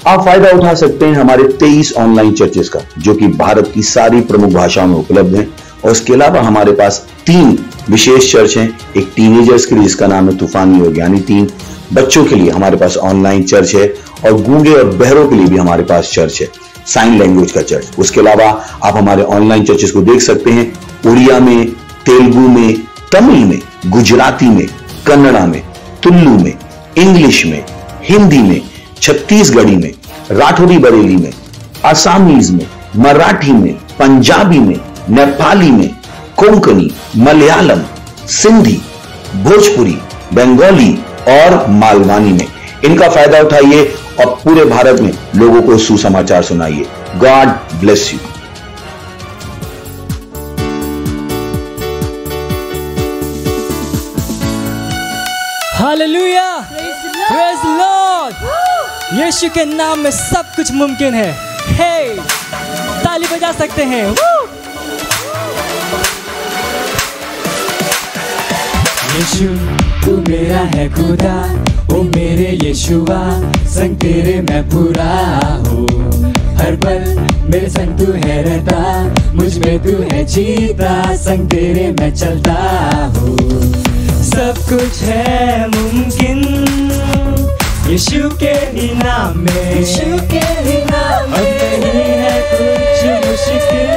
आप फायदा उठा सकते हैं हमारे 23 ऑनलाइन चर्चेस का, जो कि भारत की सारी प्रमुख भाषाओं में उपलब्ध हैं। और इसके अलावा हमारे पास 3 विशेष चर्च हैं। एक टीनेजर्स के लिए जिसका नाम है तूफानी योग, यानी 3 बच्चों के लिए हमारे पास ऑनलाइन चर्च है। और गूंगे और बहरों के लिए भी हमारे पास चर्च है, साइन लैंग्वेज का चर्च। उसके अलावा आप हमारे ऑनलाइन चर्चेस को देख सकते हैं उड़िया में, तेलुगु में, तमिल में, गुजराती में, कन्नड़ा में, तुलु में, इंग्लिश में, हिंदी में, छत्तीसगढ़ी में, राठौरी बरेली में, आसामीज में, मराठी में, पंजाबी में, नेपाली में, कोंकणी, मलयालम, सिंधी, भोजपुरी, बंगाली और मालवानी में। इनका फायदा उठाइए और पूरे भारत में लोगों को सुसमाचार सुनाइए। God bless you. Hallelujah, praise the Lord. Yeshu के नाम में सब कुछ मुमकिन है। हे, ताली बजा सकते हैं। यीशु तू मेरा है खुदा, ओ मेरे यीशुआ, संग तेरे मैं पूरा हूँ। हर पल मेरे संग तू है रहता, मुझ में तू है जीता, संग तेरे मैं चलता हूँ। सब कुछ है मुमकिन यीशु के ही नाम में, यीशु के ही नाम में। अब नहीं है कुछ मुश्किल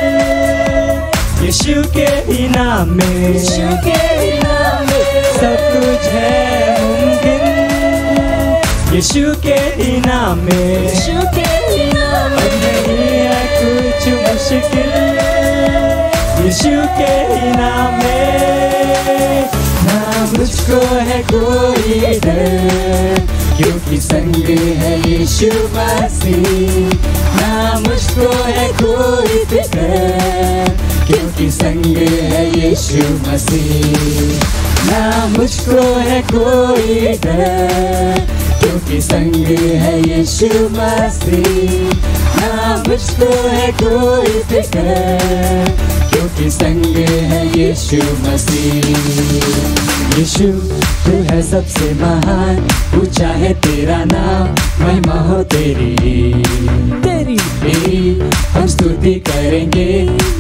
यीशु के ही नाम में, यीशु के ही नाम में। सब कुछ है मुमकिन यीशु के ही नाम में, यीशु के ही नाम में। अब नहीं है कुछ मुश्किल यीशु के ही नाम में। ना मुझको है कोई डर, क्योंकि संग है यीशु मसीह। ना मुझको है कोई फिक्र, क्योंकि संग है यीशु मसीह। ना मुझको है कोई डर, क्योंकि संग है यीशु मसीह। ना मुझको है कोई फिक्र, क्योंकि संग है यीशु मसीह। यीशु तू है सबसे महान, ऊंचा है तेरा नाम, महिमा हो तेरी हम स्तुति करेंगे,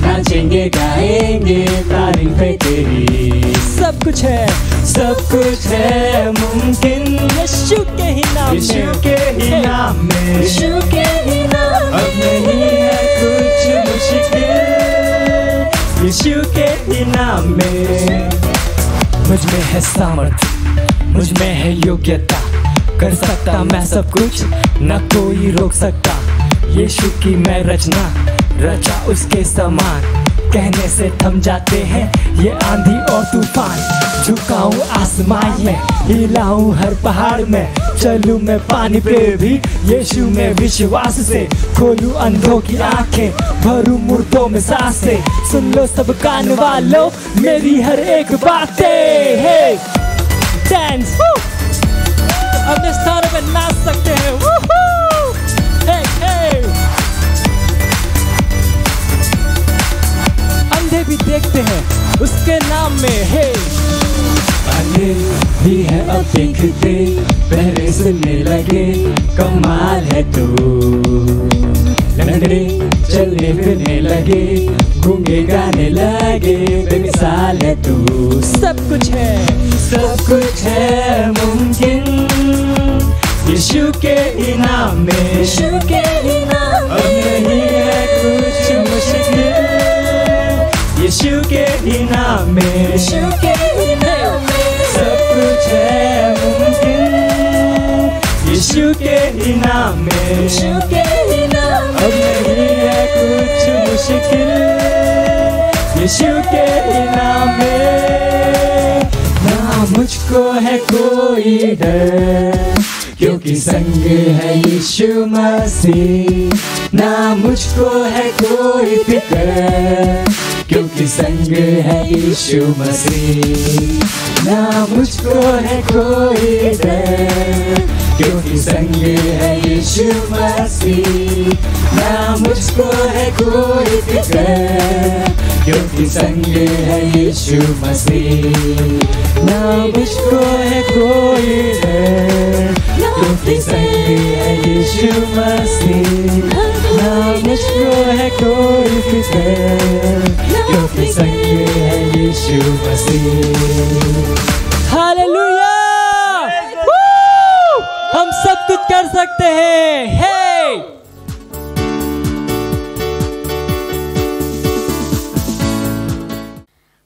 नाचेंगे गाएंगे, तारीफ है तेरी। सब कुछ है मुमकिन यीशु के ही नाम में, यीशु के ही नाम में, यीशु के ही नाम में। अब नहीं है कुछ मुश्किल यीशु के ही नाम में। मुझ में है सामर्थ, मुझ में है योग्यता, कर सकता मैं सब कुछ, न कोई रोक सकता। यीशु की मैं रचना, रचा उसके समान, कहने से थम जाते हैं ये आंधी और तूफान। झुकाऊं आसमान में, हिलाऊं हर पहाड़ में, चलूं मैं पानी पे भी यीशु में विश्वास से। खोलूं अंधों की आंखें, भरूं मुर्दों में सांसें, सुन लो सब कान वालों मेरी हर एक बातें। हे डांस, अपने स्थानों पे नाच सकते हैं। अंधे भी देखते हैं उसके नाम में। हे अंधे भी है अब देखते, बहरे सुनने लगे, कमाल है तू। लंगड़े चलने फिरने लगे, गूंगे गाने लगे, बेमिसाल है तू। सब कुछ है मुमकिन यीशु के ही नाम में, यीशु के ही नाम में। अब नहीं है कुछ मुश्किल यीशु के ही नाम में, यीशु के ही नाम में। सब कुछ है मुमकिन यीशु के ही नाम में, यीशु के ही नाम में। अब नहीं है कुछ मुश्किल यीशु के ही नाम में। ना मुझको है कोई डर, क्योंकि संग है यीशु मसीह। ना मुझको है कोई फिक्र, क्योंकि संग है यीशु मसीह। ना मुझको है कोई डर, क्योंकि संग है यीशु मसीह। ना मुझको है कोई फिक्र, क्योंकि संग है यीशु मसीह। ना मुझको है कोई डर, क्योंकि संग है यीशु यीशु मसीह, ना मुझको है कोई फिक्र, क्योंकि संग है यीशु मसीह। हालेलुया। हम सब कुछ कर सकते हैं। हे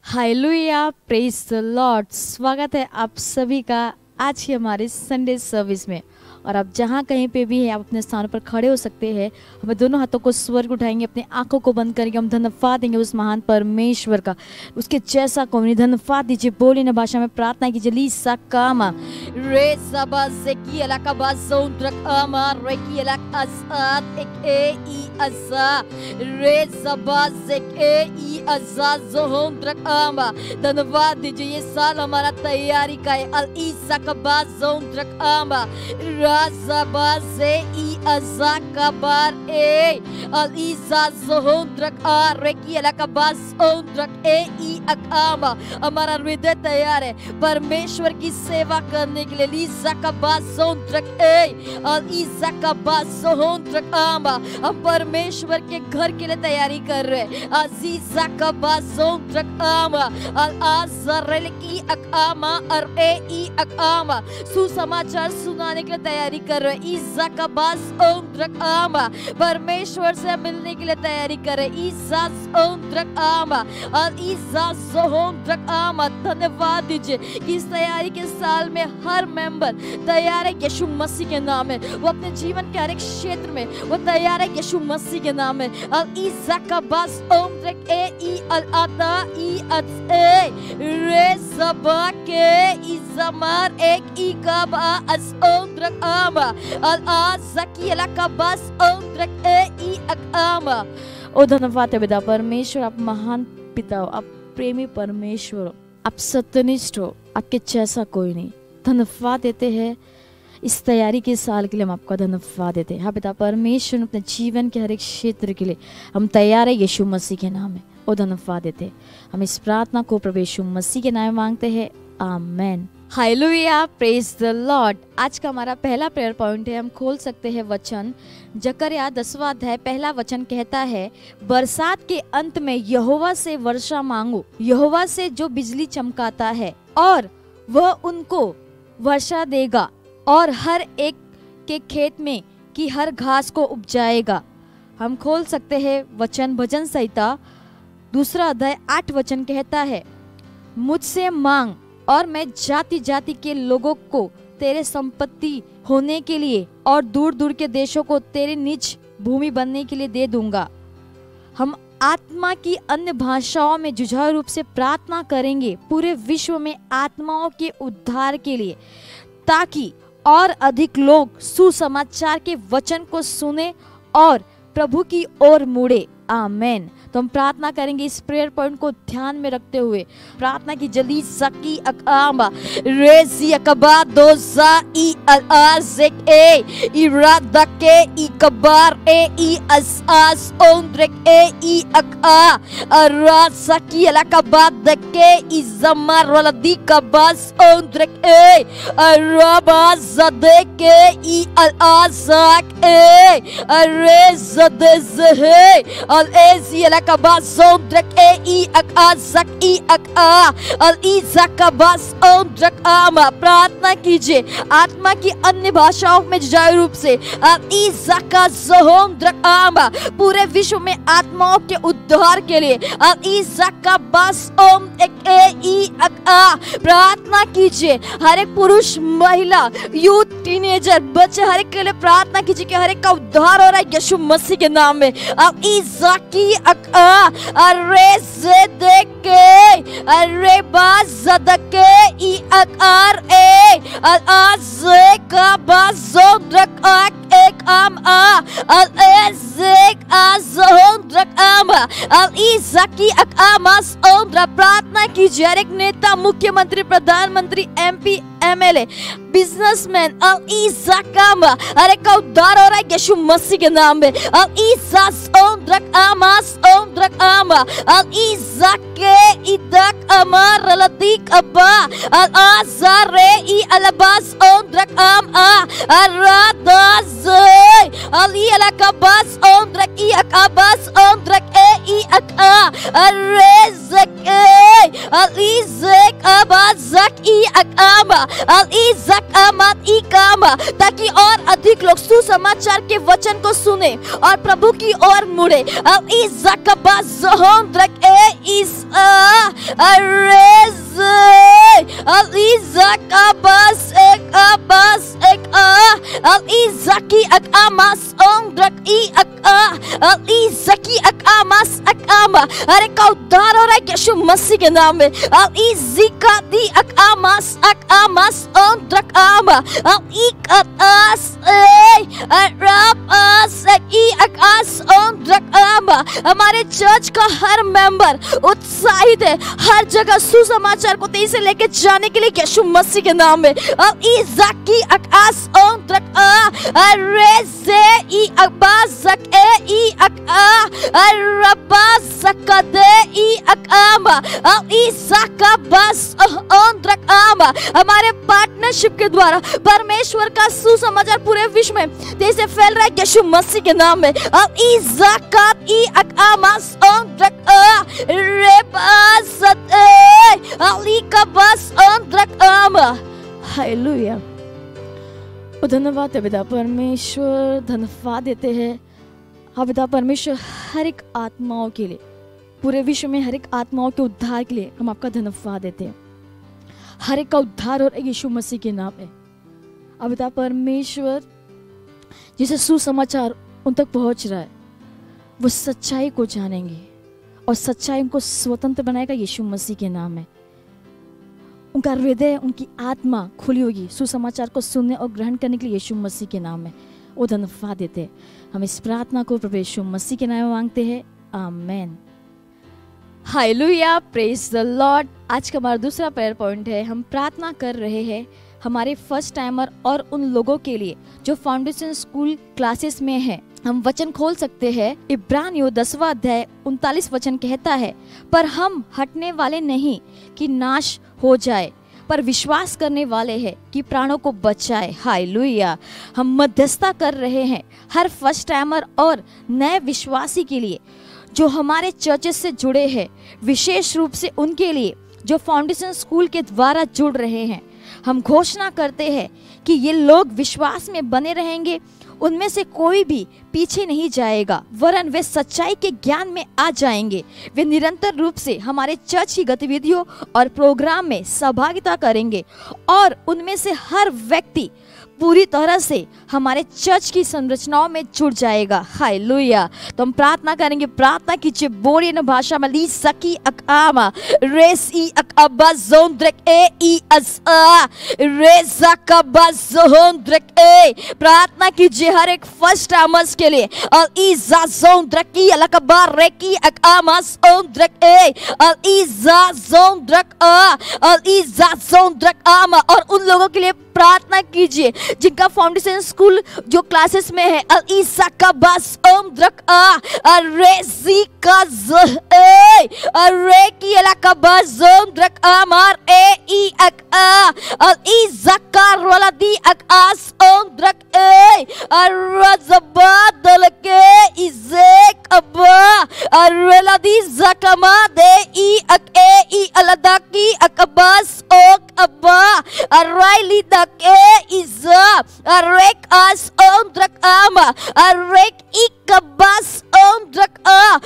हालेलुया, प्रेज द लॉर्ड। स्वागत है आप सभी का आज की हमारे संडे सर्विस में। और आप जहाँ कहीं पे भी हैं, आप अपने स्थान पर खड़े हो सकते हैं। हमें दोनों हाथों को स्वर्ग उठाएंगे, अपनी आंखों को बंद करेंगे। हम धन्यवाद देंगे उस महान परमेश्वर का, उसके जैसा कोई नहीं। धन्यवाद दीजिए, बोली ना भाषा में प्रार्थना कीजिए। लीसा कामा रे सबा ज़ेकी अलका बाज़ों द्रक आमा रे की अलक असाद एक ई असा रे सबा ज़ेके ई असा ज़ों द्रक आमा। धन्यवाद दीजिए, ये साल हमारा तैयारी का है। अल ईसा का बाज़ों द्रक आमा Zabaze I azakabar e al izazondrak a reki alakabas ondrak e I akama। हमारा हृदय तैयार है परमेश्वर की सेवा करने के लिए। लीज़ाकाबाज़ोंद्रक ए अल ईज़ाकाबाज़ोंद्रक आमा। हम परमेश्वर के घर के लिए तैयारी कर रहे हैं। अज़ीज़ाकाबाज़ोंद्रक आमा अल आज़रेल की अकामा और ए ई अकामा। सुसमाचार सुनाने के लिए तैयारी कर रहे हैं। ईज़ाकाबाज़ोंद्रक आमा। परमेश्वर से मिलने के लिए तैयारी कर रहे हैं। ईज़ाज़ोंद्रक आमा अल ईज़ाज़ोंद्रक आमा। धन्यवाद दीजिए कि इस तैयारी के साल में हर मेंबर तैयार है यीशु मसीह के नाम में। वो अपने जीवन के हर एक क्षेत्र में वो तैयार है यीशु मसीह के नाम में। अल ईज़ाकाबाज़ोंद्रक ए ई अल आता ई अत ए रे सबा के इज़मार एक ई कबा असोंद्रक आमा अल आज़की अलकाबाज़ोंद्रक ए ई अकामा। ओ धन्यवाद है पिता परमेश्वर, आप महान पिता हो, आप प्रेमी परमेश्वर हो, आप सत्यनिष्ठ हो, आपके जैसा कोई नहीं। धन्यवाद देते हैं इस तैयारी के साल के लिए, हम आपका धन्यवाद देते हैं। हाँ पिता परमेश्वर, अपने जीवन के हर एक क्षेत्र के लिए हम तैयार है यीशु मसीह के नाम में। और धन्यवाद देते हैं। हम इस प्रार्थना को प्रभु यीशु मसीह के नाम में मांगते हैं, amen. Hallelujah, praise the Lord. आज का हमारा पहला प्रेयर पॉइंट है। हम खोल सकते हैं वचन जकरया 10वां अध्याय पहला वचन कहता है, बरसात के अंत में यहोवा से वर्षा मांगो, यहोवा से जो बिजली चमकाता है, और वह उनको वर्षा देगा और हर एक के खेत में की हर घास को उपजाएगा। हम खोल सकते हैं वचन भजन संहिता 2 अध्याय 8 वचन कहता है, मुझसे मांग और मैं जाति जाति के लोगों को तेरे संपत्ति होने के लिए और दूर दूर के देशों को तेरे निज भूमि बनने के लिए दे दूंगा। हम आत्मा की अन्य भाषाओं में जुझारू रूप से प्रार्थना करेंगे पूरे विश्व में आत्माओं के उद्धार के लिए, ताकि और अधिक लोग सुसमाचार के वचन को सुने और प्रभु की ओर मुड़े। आमेन। तो हम प्रार्थना करेंगे इस प्रेयर पॉइंट को ध्यान में रखते हुए। प्रार्थना की जली सकी अकामा रेजी अकबा दोजा ई अज़ेक ए इरादा के ई कबार ए ई असास ओंद्रेक ए ई अका अरा सकी अलकबा दके ई जमर वलदी कबास ओंद्रेक ए अराबा जदे के ई अज़ाक ए अरे जदे जहे अल एजी अलकाबाज़ोंद्रक ए ई अकाज़क ई अका अल इज़काबाज़ोंद्रक आमा। प्रार्थना कीजिए आत्मा की अन्य भाषाओं में जुझारू रूप से। अल इज़काज़ोंद्रक आमा, पूरे विश्व में आत्माओं के उद्धार के लिए। अल इज़काबाज़ोंद्रक ए ई अका। प्रार्थना कीजिए हर एक पुरुष, महिला, यूथ, टीनेजर, बच्चे, हर एक के लिए प्रार्थना कीजिए कि हर एक का उद्धार हो रहा है यीशु मसीह के नाम में। अब इज़ाकी अका अरे से देखे अरे बाज़दके ई अकार ए अल आज़े का बाज़ोंद्रक आक एक आम आ अल एज़ेक आज़ोंद्रक आम अल इज़ाकी अकामास ओंद्रा। प्रार्थना कीजिए हर एक नेता, मुख्यमंत्री, प्रधानमंत्री, MP, family, businessmen, Al-Izakama, अरे का उद्धार हो रहा है यीशु मसीह के नाम में। Al-Izas ondrak amas ondrak ama, Al-Izake idak amar ladik abba, Al-Azare I alabas ondrak ama, Aradazay, Ali alakabas ondrak I akabas ondrak I aka, Arezake, Al-Izak abazak I akama, Al-Izak amat ikama, ताकि और अधिक लोग सुसमाचार के वचन को सुने और प्रभु की ओर मुड़े। अरे का उद्धार हो रहा है यीशु मसीह के नाम में। हमारे चर्च का हर मेंबर उत्साहित है हर जगह सुसमाचार को तेजी से लेके जाने के लिए यीशु मसीह के नाम में। हमारे पार्टनरशिप के द्वारा परमेश्वर का सुसमाचार पूरे विश्व में तेजी से फैल रहा है यीशु मसीह के नाम में। हालेलुया। धन्यवाद है पिता परमेश्वर, धन्यवाद देते हैं हाँ पिता परमेश्वर हर एक आत्माओं के लिए, पूरे विश्व में हर एक आत्माओं के उद्धार के लिए हम आपका धन्यवाद देते हैं। हर एक का उद्धार हो रहा है यीशु मसीह के नाम में। अब पिता परमेश्वर जिसे सुसमाचार उन तक पहुंच रहा है वो सच्चाई को जानेंगे और सच्चाई उनको स्वतंत्र बनाएगा यीशु मसीह के नाम में। उनका हृदय, उनकी आत्मा खुली होगी सुसमाचार को सुनने और ग्रहण करने के लिए यीशु मसीह के नाम में। वो धन्यवाद देते हैं। हम इस प्रार्थना को प्रभु यीशु मसीह के नाम में मांगते हैं, आमीन। Hallelujah, praise the Lord. आज का हमारा दूसरा प्रेयर पॉइंट है, हम प्रार्थना कर रहे हैं हमारे फर्स्ट टाइमर और उन लोगों के लिए जो फाउंडेशन स्कूल क्लासेस में है। हम वचन खोल सकते हैं। इब्रानियों 10वां अध्याय 39 वचन कहता है, पर हम हटने वाले नहीं कि नाश हो जाए, पर विश्वास करने वाले हैं कि प्राणों को बचाए। हालेलुया। हम मध्यस्थता कर रहे हैं हर फर्स्ट टाइमर और नए विश्वासी के लिए जो हमारे चर्चेस से जुड़े हैं, विशेष रूप से उनके लिए जो फाउंडेशन स्कूल के द्वारा जुड़ रहे हैं। हम घोषणा करते हैं कि ये लोग विश्वास में बने रहेंगे, उनमें से कोई भी पीछे नहीं जाएगा, वरन वे सच्चाई के ज्ञान में आ जाएंगे। वे निरंतर रूप से हमारे चर्च की गतिविधियों और प्रोग्राम में सहभागिता करेंगे और उनमें से हर व्यक्ति पूरी तरह से हमारे चर्च की संरचनाओं में जुड़ जाएगा। हालेलुया। तो हम प्रार्थना करेंगे। प्रार्थना कीजिए बोरियन भाषा में। ली सकी अकामा रेस ई अकबा जोंद्रक ए ई असा रेसा कबा जोंद्रक ए। प्रार्थना कीजिए हर एक फर्स्ट टाइमर्स के लिए। और ईजा जोंद्रक ई अलकबा रेकी अकामा जोंद्रक ए और ईजा जोंद्रक आ और ईजा जोंद्रक आमा। और उन लोगों के लिए प्रार्थना कीजिए जिनका फाउंडेशन स्कूल जो क्लासेस में है। अल ईसा का बस ओम द्रक आ रेजी का ज़े अरे की अला का बस ओम द्रक आ मार ए ई अक आ अल ईसा का रोला दी अक आस ओम द्रक ए अरज़बादल के इज़े कबा अरला दी ज़कमा दे ई अक ए ई अलदा की अकबास ओक अब्बा अराइली के इज़ा अरेक आस ओम द्रक आमा अरेक इकबास ओम द्रक आ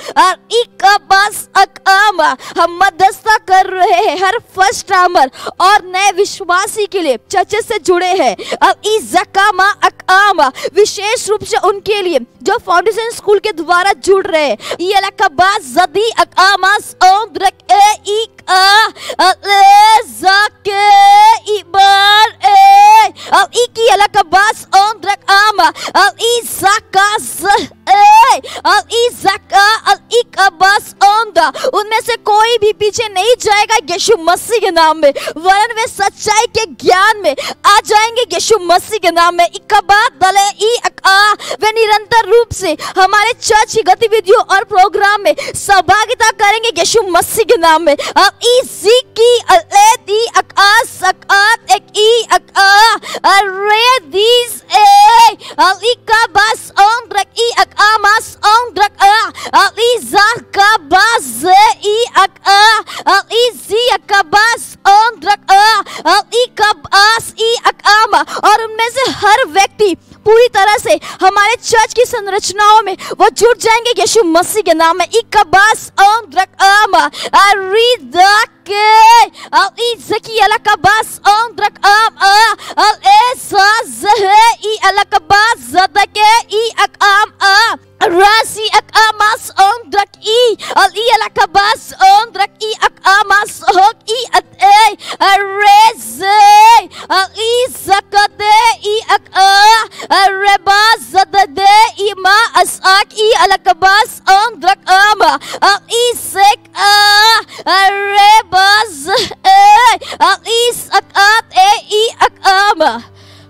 इकबास अकामा। हम मध्यस्थता कर रहे हैं हर फर्स्ट टाइमर और नए विश्वासी के लिए चर्च से जुड़े हैं। अब इस जकामा अकामा विशेष रूप से उनके लिए जो फाउंडेशन स्कूल के द्वारा जुड़ रहे हैं। ये लकबास जदी अकामा ओम द्रक ए इक आ जाके इबार ए अब इकी अलकबास ओम द्रक आमा अब इज़का अब इज़का अब इकबास ओमदा। उनमें से कोई भी पीछे नहीं जाएगा यीशु मसीह के नाम में, वरन वे सच्चाई के ज्ञान में आ जाएंगे यीशु मसीह के नाम में। वे निरंतर रूप से हमारे चर्च की गतिविधियों और प्रोग्राम में सहभागिता करेंगे यीशु मसीह के नाम में। और उनमें से हर व्यक्ति पूरी तरह से हमारे चर्च की संरचनाओं में वो जुड़ जाएंगे यीशु मसीह के नाम में।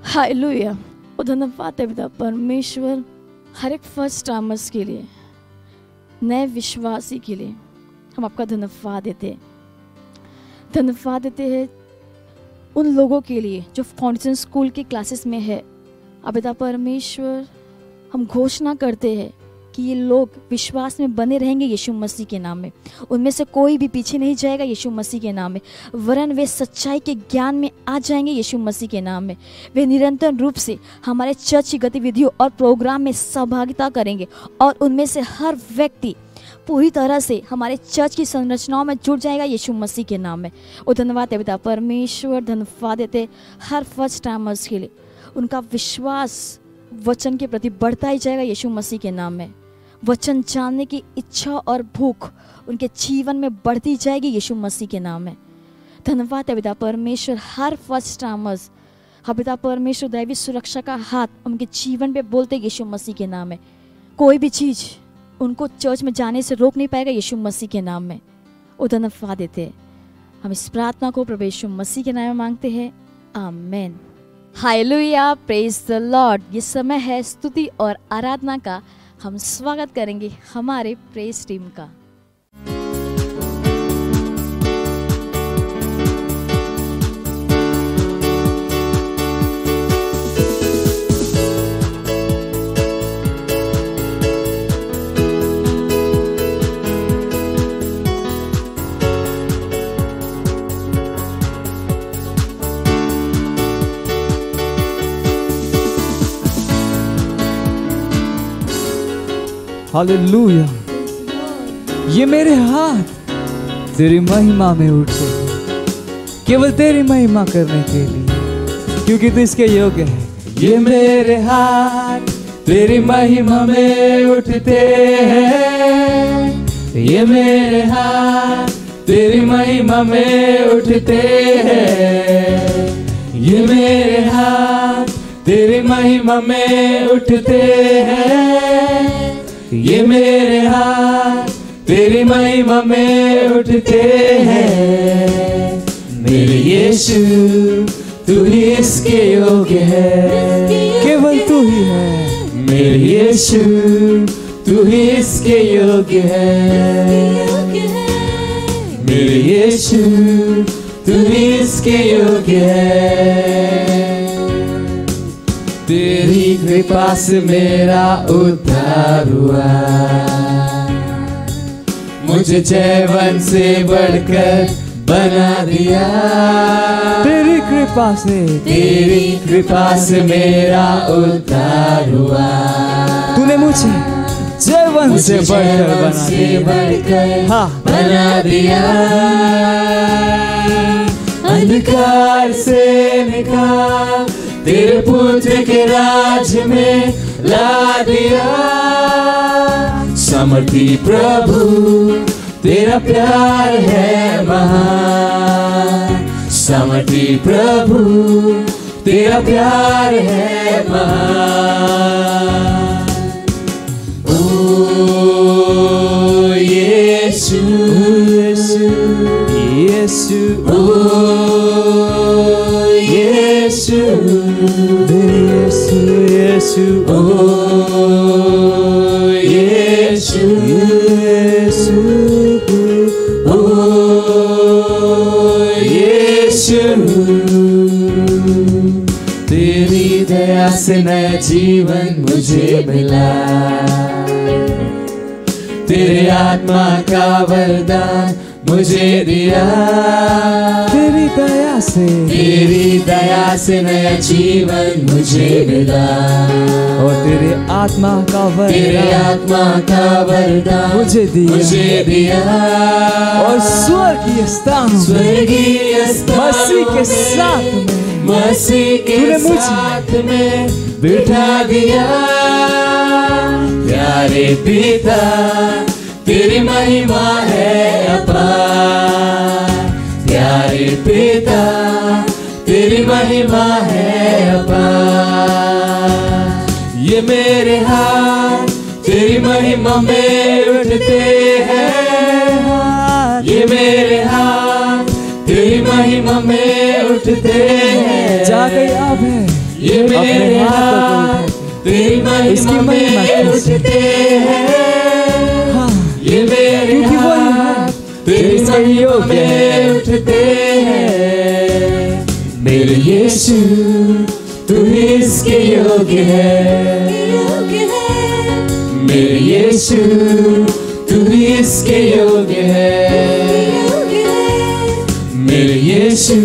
हालेलुया। धन्यवाद है पिता परमेश्वर, हर एक फर्स्ट टाइमर्स के लिए, नए विश्वासी के लिए हम आपका धन्यवाद देते हैं उन लोगों के लिए जो फाउंडेशन स्कूल की क्लासेस में है। अब पिता परमेश्वर, हम घोषणा करते हैं कि ये लोग विश्वास में बने रहेंगे यीशु मसीह के नाम में। उनमें से कोई भी पीछे नहीं जाएगा यीशु मसीह के नाम में, वरन वे सच्चाई के ज्ञान में आ जाएंगे यीशु मसीह के नाम में। वे निरंतर रूप से हमारे चर्च की गतिविधियों और प्रोग्राम में सहभागिता करेंगे और उनमें से हर व्यक्ति पूरी तरह से हमारे चर्च की संरचनाओं में जुड़ जाएगा यीशु मसीह के नाम में। और धन्यवाद है पिता परमेश्वर, धन्यवाद देते हर फर्स्ट टाइमर्स के लिए। उनका विश्वास वचन के प्रति बढ़ता ही जाएगा यीशु मसीह के नाम में। वचन जानने की इच्छा और भूख उनके जीवन में बढ़ती जाएगी यीशु मसीह के नाम में। धन्यवाद है पिता परमेश्वर, हर फर्स्ट टाइमर्स, हाँ पिता परमेश्वर, दैवी सुरक्षा का हाथ उनके जीवन पे बोलते यीशु मसीह के नाम में। कोई भी चीज़ उनको चर्च में जाने से रोक नहीं पाएगा यीशु मसीह के नाम में। वो धन्यवाद देते हैं। हम इस प्रार्थना को प्रभु यीशु मसीह के नाम में मांगते हैं, आमीन। Hallelujah, praise the Lord. ये समय है स्तुति और आराधना का। हम स्वागत करेंगे हमारे प्रेज टीम का। हालेलुया। ये मेरे हाथ तेरी महिमा में उठे, केवल तेरी महिमा करने के लिए, क्योंकि तू इसके योग्य है। ये मेरे हाथ तेरी महिमा में उठते हैं, ये मेरे हाथ तेरी महिमा में उठते हैं, ये मेरे हाथ तेरी महिमा में उठते हैं, ये मेरे हाथ तेरी महिमा में उठते हैं। मेरे यीशु तू ही इसके योग्य है, केवल तू ही है। मेरे यीशु तू ही इसके योग्य है, मेरे यीशु तू ही इसके योग्य है। तेरी कृपा से मेरा उद्धार हुआ, मुझे जीवन से बढ़कर बना दिया। तेरी कृपा से मेरा उद्धार हुआ, तूने मुझे जीवन से बढ़कर बना दिया। अंधकार से निकाल तेरे पुत्र के राज में ला दिया। समर्थी प्रभु तेरा प्यार है महान, समर्थी प्रभु तेरा प्यार है महान। ओ यीशु यीशु, ओ यीशु मेरे यीशु यीशु ओ यीशु यीशु ओ यीशु तेरी दया से नया जीवन मुझे मिला तेरे आत्मा का वरदान मुझे दिया तेरी दया से नया जीवन मुझे मिला और तेरे आत्मा का वरदान मुझे दिया और स्वर्गीय स्थान मसीह के साथ में बिठा दिया प्यारे पिता तेरी महिमा है अपार प्यारे पिता तेरी महिमा है अपार ये मेरे हाथ तेरी महिमा में उठते हैं ये मेरे हाथ तेरी महिमा में उठते हैं जा गई आप है ये मेरे हाथ तेरी महिमा में उठते हैं ये मेरे हाथ तेरी महिमा में उठते हैं मेरे यीशु तू ही इसके योग्य है मेरे यीशु तू ही इसके योग्य है मेरे यीशु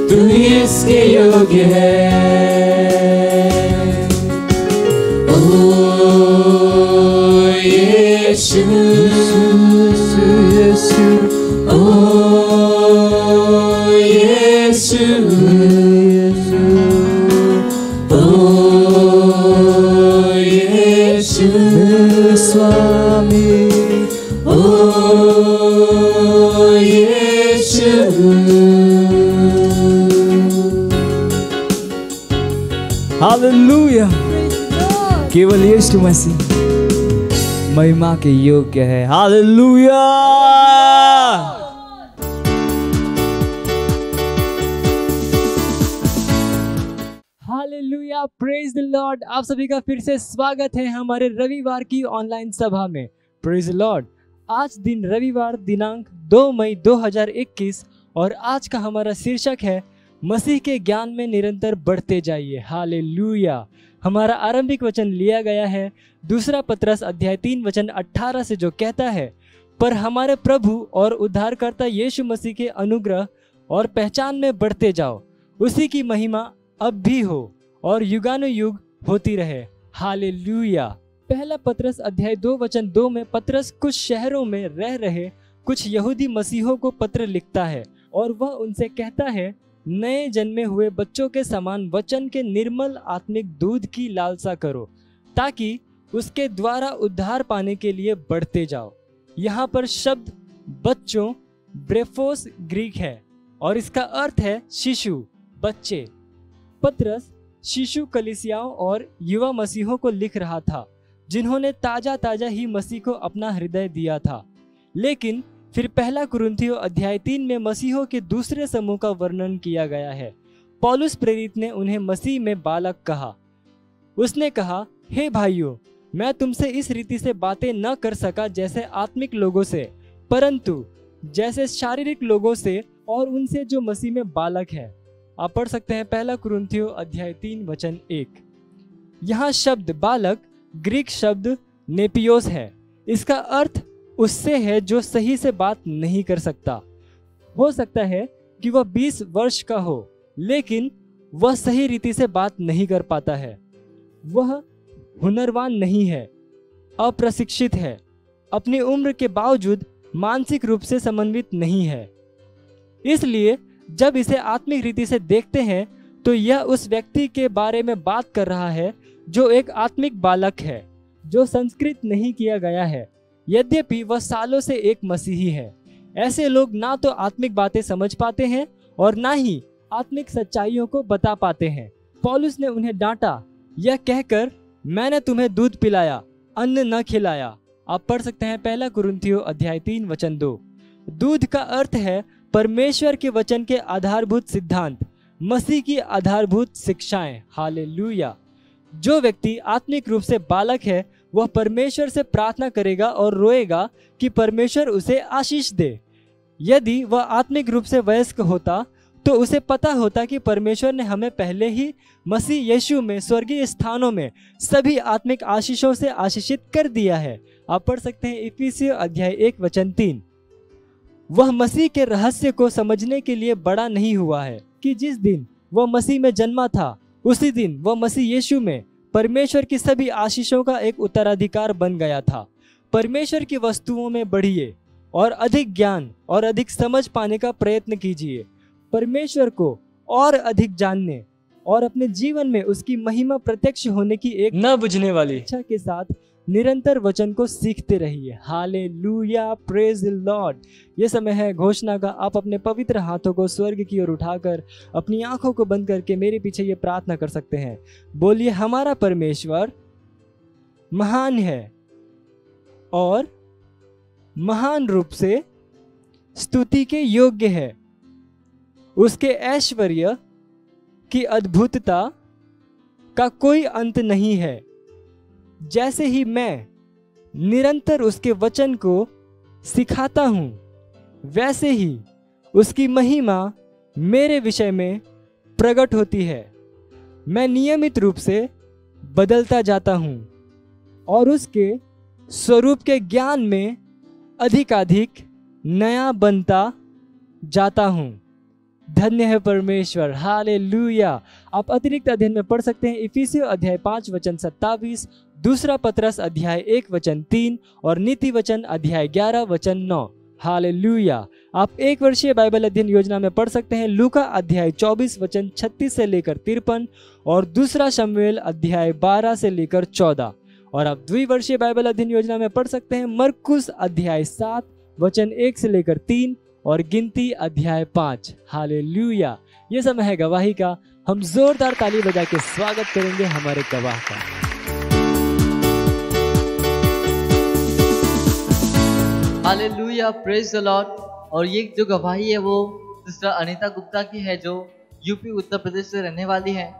तू ही इसके योग्य है यीशु यीशु ओ यीशु ओ यीशु स्वामी ओ यीशु हालेलुया केवल यीशु मसीह महिमा के योग्य है hallelujah hallelujah praise the Lord. आप सभी का फिर से स्वागत है हमारे रविवार की ऑनलाइन सभा में। Praise the Lord. आज दिन रविवार दिनांक 2 मई 2021 और आज का हमारा शीर्षक है मसीह के ज्ञान में निरंतर बढ़ते जाइए। हालेलुया। हमारा आरंभिक वचन लिया गया है दूसरा पतरस अध्याय 3 वचन 18 से जो कहता है, पर हमारे प्रभु और उद्धारकर्ता यीशु मसीह के अनुग्रह और पहचान में बढ़ते जाओ, उसी की महिमा अब भी हो और युगानुयुग होती रहे। हालेलुया। पहला पतरस अध्याय 2 वचन 2 में पतरस कुछ शहरों में रह रहे कुछ यहूदी मसीहों को पत्र लिखता है और वह उनसे कहता है, नए जन्मे हुए बच्चों के समान वचन के निर्मल आत्मिक दूध की लालसा करो ताकि उसके द्वारा उद्धार पाने के लिए बढ़ते जाओ। यहाँ पर शब्द बच्चों ब्रेफोस ग्रीक है और इसका अर्थ है शिशु, बच्चे। पतरस शिशु कलीसियाओं और युवा मसीहों को लिख रहा था जिन्होंने ताजा ही मसीह को अपना हृदय दिया था। लेकिन फिर पहला कुरिन्थियों अध्याय 3 में मसीहों के दूसरे समूह का वर्णन किया गया है। पौलुस प्रेरित ने उन्हें मसीह में बालक कहा। उसने कहा, हे भाइयों, मैं तुमसे इस रीति से बातें न कर सका जैसे आत्मिक लोगों से, परंतु जैसे शारीरिक लोगों से और उनसे जो मसीह में बालक है। आप पढ़ सकते हैं पहला कुरिन्थियों अध्याय 3 वचन 1। यहाँ शब्द बालक ग्रीक शब्द नेपियोस है। इसका अर्थ उससे है जो सही से बात नहीं कर सकता। हो सकता है कि वह 20 वर्ष का हो लेकिन वह सही रीति से बात नहीं कर पाता है। वह हुनरवान नहीं है, अप्रशिक्षित है, अपनी उम्र के बावजूद मानसिक रूप से समन्वित नहीं है। इसलिए जब इसे आत्मिक रीति से देखते हैं तो यह उस व्यक्ति के बारे में बात कर रहा है जो एक आत्मिक बालक है, जो संस्कृत नहीं किया गया है, यद्यपि वह सालों से एक मसीही है। ऐसे लोग ना तो आत्मिक बातें समझ पाते हैं और ना ही आत्मिक सच्चाइयों को बता पाते हैं। पौलुस ने उन्हें डांटा, यह कहकर, मैंने तुम्हें दूध पिलाया, अन्न न खिलाया। आप पढ़ सकते हैं पहला कुरिन्थियों अध्याय 3 वचन 2। दूध का अर्थ है परमेश्वर के वचन के आधारभूत सिद्धांत, मसीह की आधारभूत शिक्षाएं। हालेलुया। जो व्यक्ति आत्मिक रूप से बालक है वह परमेश्वर से प्रार्थना करेगा और रोएगा कि परमेश्वर उसे आशीष दे। यदि वह आत्मिक रूप से वयस्क होता तो उसे पता होता कि परमेश्वर ने हमें पहले ही मसीह यीशु में स्वर्गीय स्थानों में सभी आत्मिक आशीषों से आशीषित कर दिया है। आप पढ़ सकते हैं इफिसियों अध्याय 1:3। वह मसीह के रहस्य को समझने के लिए बड़ा नहीं हुआ है कि जिस दिन वह मसीह में जन्मा था उसी दिन वह मसीह यीशु में परमेश्वर की सभी आशीषों का एक उत्तराधिकार बन गया था। परमेश्वर की वस्तुओं में बढ़िए और अधिक ज्ञान और अधिक समझ पाने का प्रयत्न कीजिए। परमेश्वर को और अधिक जानने और अपने जीवन में उसकी महिमा प्रत्यक्ष होने की एक न बुझने वाली इच्छा के साथ निरंतर वचन को सीखते रहिए। Hallelujah, praise the Lord. ये समय है घोषणा का। आप अपने पवित्र हाथों को स्वर्ग की ओर उठाकर अपनी आंखों को बंद करके मेरे पीछे ये प्रार्थना कर सकते हैं। बोलिए, हमारा परमेश्वर महान है और महान रूप से स्तुति के योग्य है। उसके ऐश्वर्य की अद्भुतता का कोई अंत नहीं है। जैसे ही मैं निरंतर उसके वचन को सिखाता हूं वैसे ही उसकी महिमा मेरे विषय में प्रकट होती है। मैं नियमित रूप से बदलता जाता हूं और उसके स्वरूप के ज्ञान में अधिकाधिक नया बनता जाता हूं। धन्य है परमेश्वर। हालेलुया। आप अतिरिक्त अध्ययन में पढ़ सकते हैं इफिसियों अध्याय 5:27, दूसरा पतरस अध्याय 1:3 और नीति वचन अध्याय 11:9। हालेलुया। आप 1 वर्षीय बाइबल अध्ययन योजना में पढ़ सकते हैं लूका अध्याय 24:36 से लेकर 53 और दूसरा शमूएल अध्याय 12 से लेकर 14। और आप द्विवर्षीय बाइबल अध्ययन योजना में पढ़ सकते हैं मरकुस अध्याय 7:1 से लेकर 3 और गिनती अध्याय 5। हालेलुया। ये समय है गवाही का। हम जोरदार ताली बजा के स्वागत करेंगे हमारे गवाह का। Hallelujah, praise the Lord. और ये जो गवाही है वो सिस्टर अनीता गुप्ता की है जो यूपी उत्तर प्रदेश से रहने वाली है।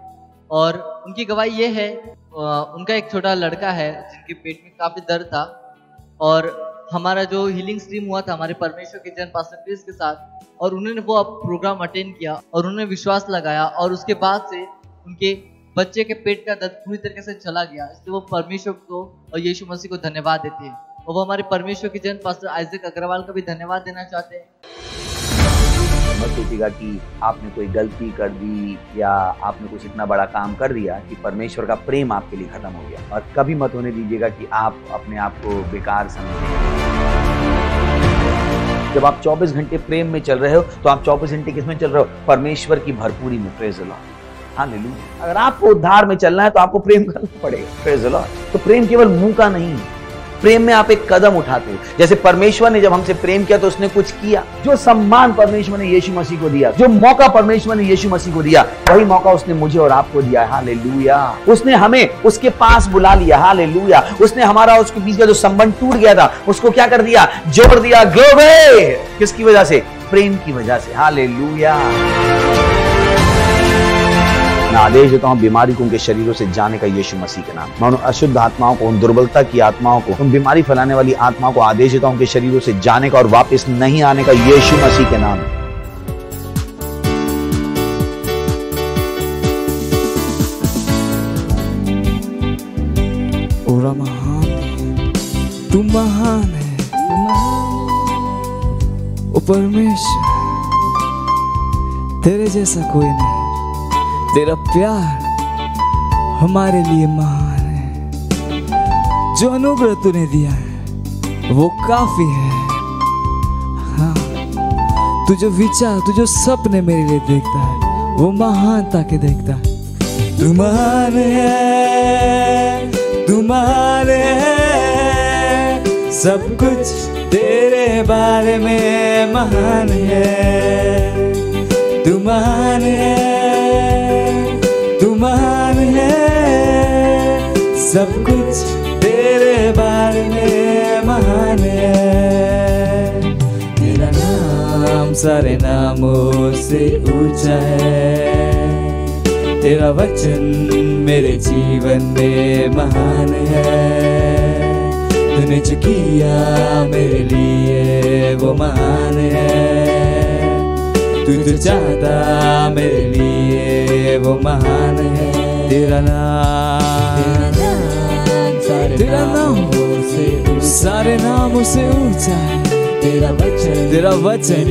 और उनकी गवाही ये है, उनका एक छोटा लड़का है जिनके पेट में काफ़ी दर्द था और हमारा जो हीलिंग स्ट्रीम हुआ था हमारे परमेश्वर के जन पास्टर क्रिस के साथ, और उन्होंने वो प्रोग्राम अटेंड किया और उन्होंने विश्वास लगाया और उसके बाद से उनके बच्चे के पेट का दर्द पूरी तरीके से चला गया। इसलिए वो परमेश्वर को और यीशु मसीह को धन्यवाद देते हैं। और वो हमारे परमेश्वर के जन पास्टर आइजक अग्रवाल का भी धन्यवाद देना चाहते हैं। मत सोचिएगा कि आपने कोई गलती कर दी या आपने कुछ इतना बड़ा काम कर दिया कि परमेश्वर का प्रेम आपके लिए खत्म हो गया। और कभी मत होने दीजिएगा कि आप अपने आप को बेकार समझें। जब आप 24 घंटे प्रेम में चल रहे हो तो आप 24 घंटे किसमें चल रहे हो? परमेश्वर की भरपूरी में। Praise the Lord. हालेलुया। अगर आपको उद्धार में चलना है तो आपको प्रेम करना पड़ेगा। Praise the Lord. तो प्रेम केवल मुंह का नहीं है, प्रेम में आप एक कदम उठाते हो। जैसे परमेश्वर ने जब हमसे प्रेम किया तो उसने कुछ किया। जो सम्मान परमेश्वर ने यीशु मसीह को दिया, जो मौका परमेश्वर ने यीशु मसीह को दिया, वही मौका उसने मुझे और आपको दिया। हालेलुया। उसने हमें उसके पास बुला लिया। हालेलुया। उसने हमारा उसके बीच का जो संबंध टूट गया था उसको क्या कर दिया? जोड़ दिया। ग्लोरी। किसकी वजह से? प्रेम की वजह से। हालेलुया। मैं आदेश देता हूं बीमारी को उनके शरीरों से जाने का यीशु मसीह के नाम। मैं उन अशुद्ध आत्माओं को, उन दुर्बलता की आत्माओं को, उन बीमारी फैलाने वाली आत्माओं को आदेश देता हूं उनके शरीरों से जाने का और वापस नहीं आने का यीशु मसीह के नाम। ओरा महान है, तू महान है, ओ परमेश्वर, तेरे जैसा कोई नहीं। तेरा प्यार हमारे लिए महान है। जो अनुग्रह तूने दिया है वो काफी है। हाँ, तू जो विचार, तू जो सपने मेरे लिए देखता है वो महानता के देखता है। तू महान है, तू महान है, सब कुछ तेरे बारे में महान है। तू महान है, तू महान है, सब कुछ तेरे बारे में महान है। तेरा नाम सारे नामों से ऊंचा है। तेरा वचन मेरे जीवन में महान है। तूने जो किया मेरे लिए वो महान है। तू जो चाहता मेरे लिए वो महान है। तेरा नाम सारे नामों से ऊंचा है। तेरा वचन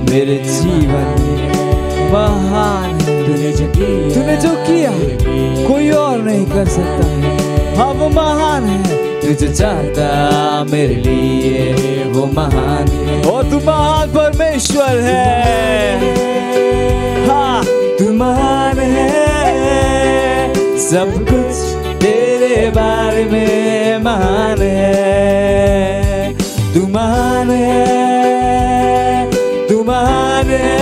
मेरे जीवन महान है। तूने जो किया कोई और नहीं कर सकता है। हाँ वो महान है। तू जो चाहता मेरे लिए वो महान है। ओ तू महान परमेश्वर है। हाँ तू महान है। सब कुछ तेरे बारे में महान है। तू महान है, तू महान है।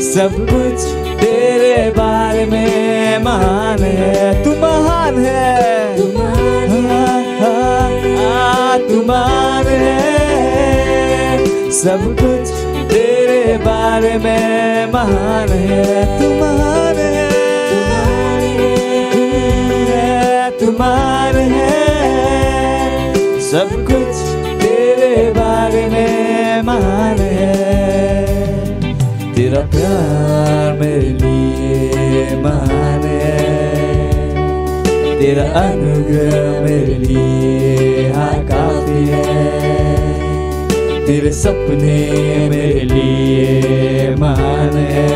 सब कुछ तेरे बारे में महान है। तू महान है, तू महान है। सब कुछ तेरे बारे में महान है। तू महान है, तू महान है। सब कुछ तेरे बारे में महान है। तेरा प्यार मेरे लिए महान है। तेरा अनुग्रह मेरे लिए हाँ काफी है। तेरे सपने मेरे लिए महान है।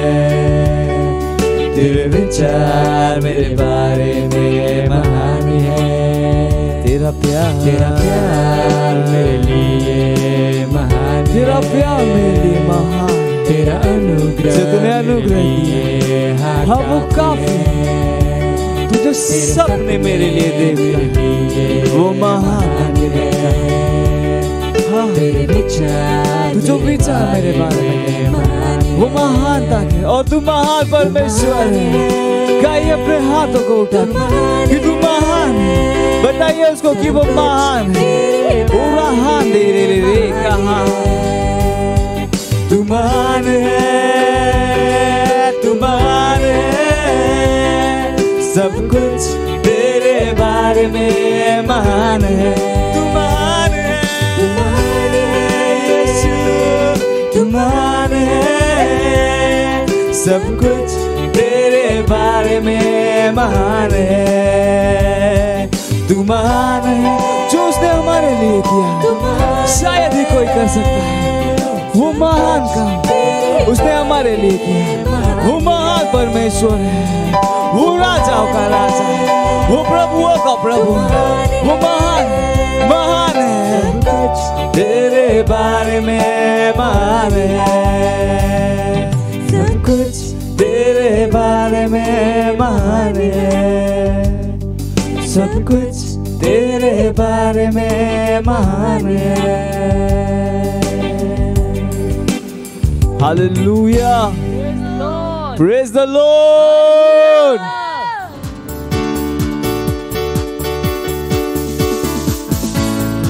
तेरे विचार मेरे बारे में महान है। तेरा प्यार मेरे लिए महान। तेरा प्यार मेरे लिए महान। तेरा अनुग्रह तूने अनुग्रह दिया हाँ वो काफी है। तू जो सपने मेरे लिए देता वो महान है। हाँ तेरे विचार तू जो विचार मेरे बारे में वो महानता है। और तू महान परमेश्वर है। गाइए अपने हाथों को उठा कि तू महान है। बताइए उसको कि वो महान है। वो महान दे रे कहा तू महान है, तू महान है। सब कुछ तेरे बारे में महान है। तू महान है, तू महान है यीशु। तू महान है। सब कुछ तेरे बारे में महान है। तू महान है। जो उसने हमारे लिए किया शायद ही कोई कर सकता है। वो महान काम उसने हमारे लिए किया। वो महान परमेश्वर है। वो राजाओं का राजा है। वो प्रभुओं का प्रभु है। वो महान महान है। तेरे बारे में महान है। सब कुछ तेरे बारे में महान है। सब कुछ तेरे बारे में महान है। Hallelujah. Praise the Lord.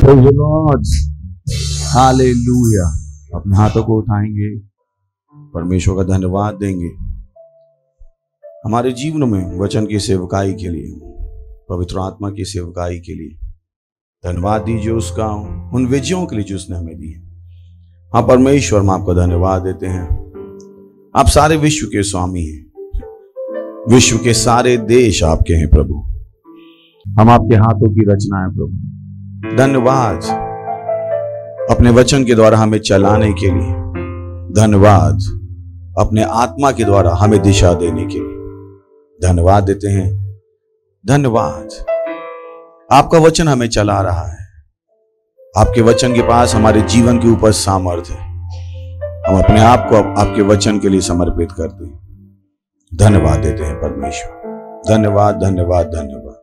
Praise the Lord. Hallelujah. अपने हाथों को उठाएंगे, परमेश्वर का धन्यवाद देंगे हमारे जीवन में वचन की सेवकाई के लिए, पवित्र आत्मा की सेवकाई के लिए। धन्यवाद दीजिए उसका उन विजयों के लिए जो उसने हमें दी है। हाँ परमेश्वर, हम आपको धन्यवाद देते हैं। आप सारे विश्व के स्वामी हैं। विश्व के सारे देश आपके हैं प्रभु। हम आपके हाथों की रचना है प्रभु। धन्यवाद अपने वचन के द्वारा हमें चलाने के लिए। धन्यवाद अपने आत्मा के द्वारा हमें दिशा देने के लिए। धन्यवाद देते हैं। धन्यवाद आपका वचन हमें चला रहा है। आपके वचन के पास हमारे जीवन के ऊपर सामर्थ्य है। हम अपने आप को आपके वचन के लिए समर्पित करते हैं। धन्यवाद देते हैं परमेश्वर। धन्यवाद धन्यवाद धन्यवाद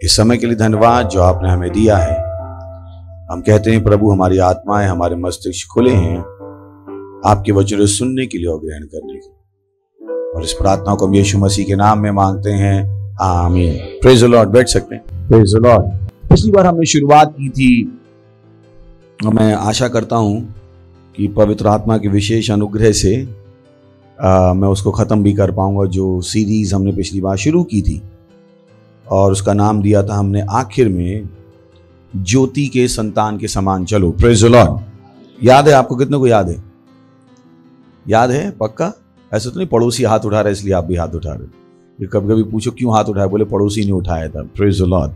इस समय के लिए। धन्यवाद जो आपने हमें दिया है। हम कहते हैं प्रभु, हमारी आत्माएं, हमारे मस्तिष्क खुले हैं आपके वचन सुनने के लिए और ग्रहण करने के लिए। और इस प्रार्थना को हम यीशु मसीह के नाम में मांगते हैं, आमीन। Praise the Lord. बैठ सकते हैं। Praise the Lord. पिछली बार हमने शुरुआत की थी, मैं आशा करता हूं कि पवित्र आत्मा के विशेष अनुग्रह से मैं उसको ख़त्म भी कर पाऊंगा, जो सीरीज़ हमने पिछली बार शुरू की थी और उसका नाम दिया था हमने आखिर में ज्योति के संतान के समान चलो। Praise the Lord. याद है आपको? कितने को याद है? याद है पक्का? ऐसा तो नहीं पड़ोसी हाथ उठा रहा है इसलिए आप भी हाथ उठा रहे हो। कभी कभी पूछो क्यों हाथ उठाया, बोले पड़ोसी ने उठाया था। Praise the Lord.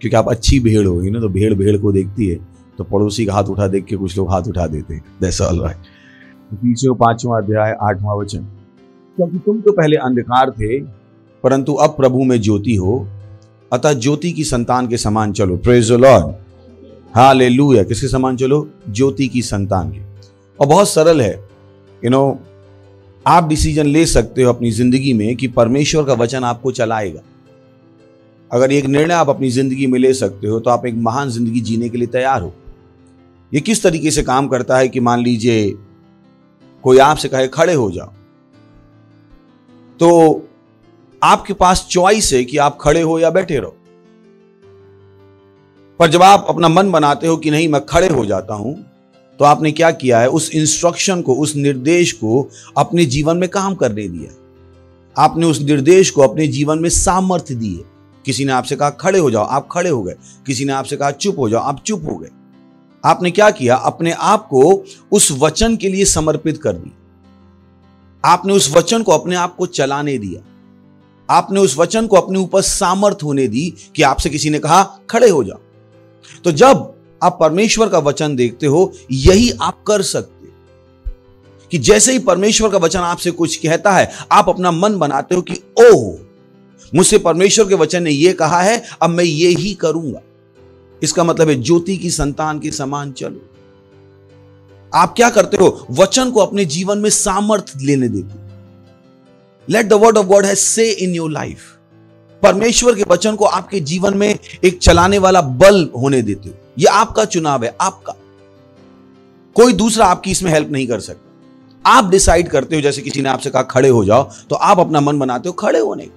क्योंकि आप अच्छी भेड़ होगी ना, तो भेड़ भेड़ को देखती है, तो पड़ोसी का हाथ उठा देख के कुछ लोग हाथ उठा देते हैं। That's all right. इफिसियों 5वां अध्याय 8वां वचन, क्योंकि तुम तो पहले अंधकार थे परंतु अब प्रभु में ज्योति हो, अतः ज्योति की संतान के समान चलो। Praise the Lord. हालेलुया। किसके समान चलो? ज्योति की संतान के। और बहुत सरल है, आप डिसीजन ले सकते हो अपनी जिंदगी में कि परमेश्वर का वचन आपको चलाएगा। अगर एक निर्णय आप अपनी जिंदगी में ले सकते हो तो आप एक महान जिंदगी जीने के लिए तैयार हो। ये किस तरीके से काम करता है कि मान लीजिए कोई आपसे कहे खड़े हो जाओ, तो आपके पास चॉइस है कि आप खड़े हो या बैठे रहो। पर जब आप अपना मन बनाते हो कि नहीं मैं खड़े हो जाता हूं, तो आपने क्या किया है? उस इंस्ट्रक्शन को, उस निर्देश को अपने जीवन में काम करने दिया। आपने उस निर्देश को अपने जीवन में सामर्थ्य दी है। किसी ने आपसे कहा खड़े हो जाओ, आप खड़े हो गए। किसी ने आपसे कहा चुप हो जाओ, आप चुप हो गए। आपने क्या किया? अपने आप को उस वचन के लिए समर्पित कर दिया। आपने उस वचन को अपने आप को चलाने दिया। आपने उस वचन को अपने ऊपर सामर्थ होने दी कि आपसे किसी ने कहा खड़े हो जाओ। तो जब आप परमेश्वर का वचन देखते हो, यही आप कर सकते कि जैसे ही परमेश्वर का वचन आपसे कुछ कहता है, आप अपना मन बनाते हो कि ओह, मुझसे परमेश्वर के वचन ने यह कहा है, अब मैं ये ही करूंगा। इसका मतलब है ज्योति की संतान के समान चलो। आप क्या करते हो? वचन को अपने जीवन में सामर्थ्य लेने देते हो। Let the word of God have से इन योर लाइफ। परमेश्वर के वचन को आपके जीवन में एक चलाने वाला बल होने देते हो। यह आपका चुनाव है, आपका। कोई दूसरा आपकी इसमें हेल्प नहीं कर सकता। आप डिसाइड करते हो। जैसे किसी ने आपसे कहा खड़े हो जाओ, तो आप अपना मन बनाते हो खड़े होने का।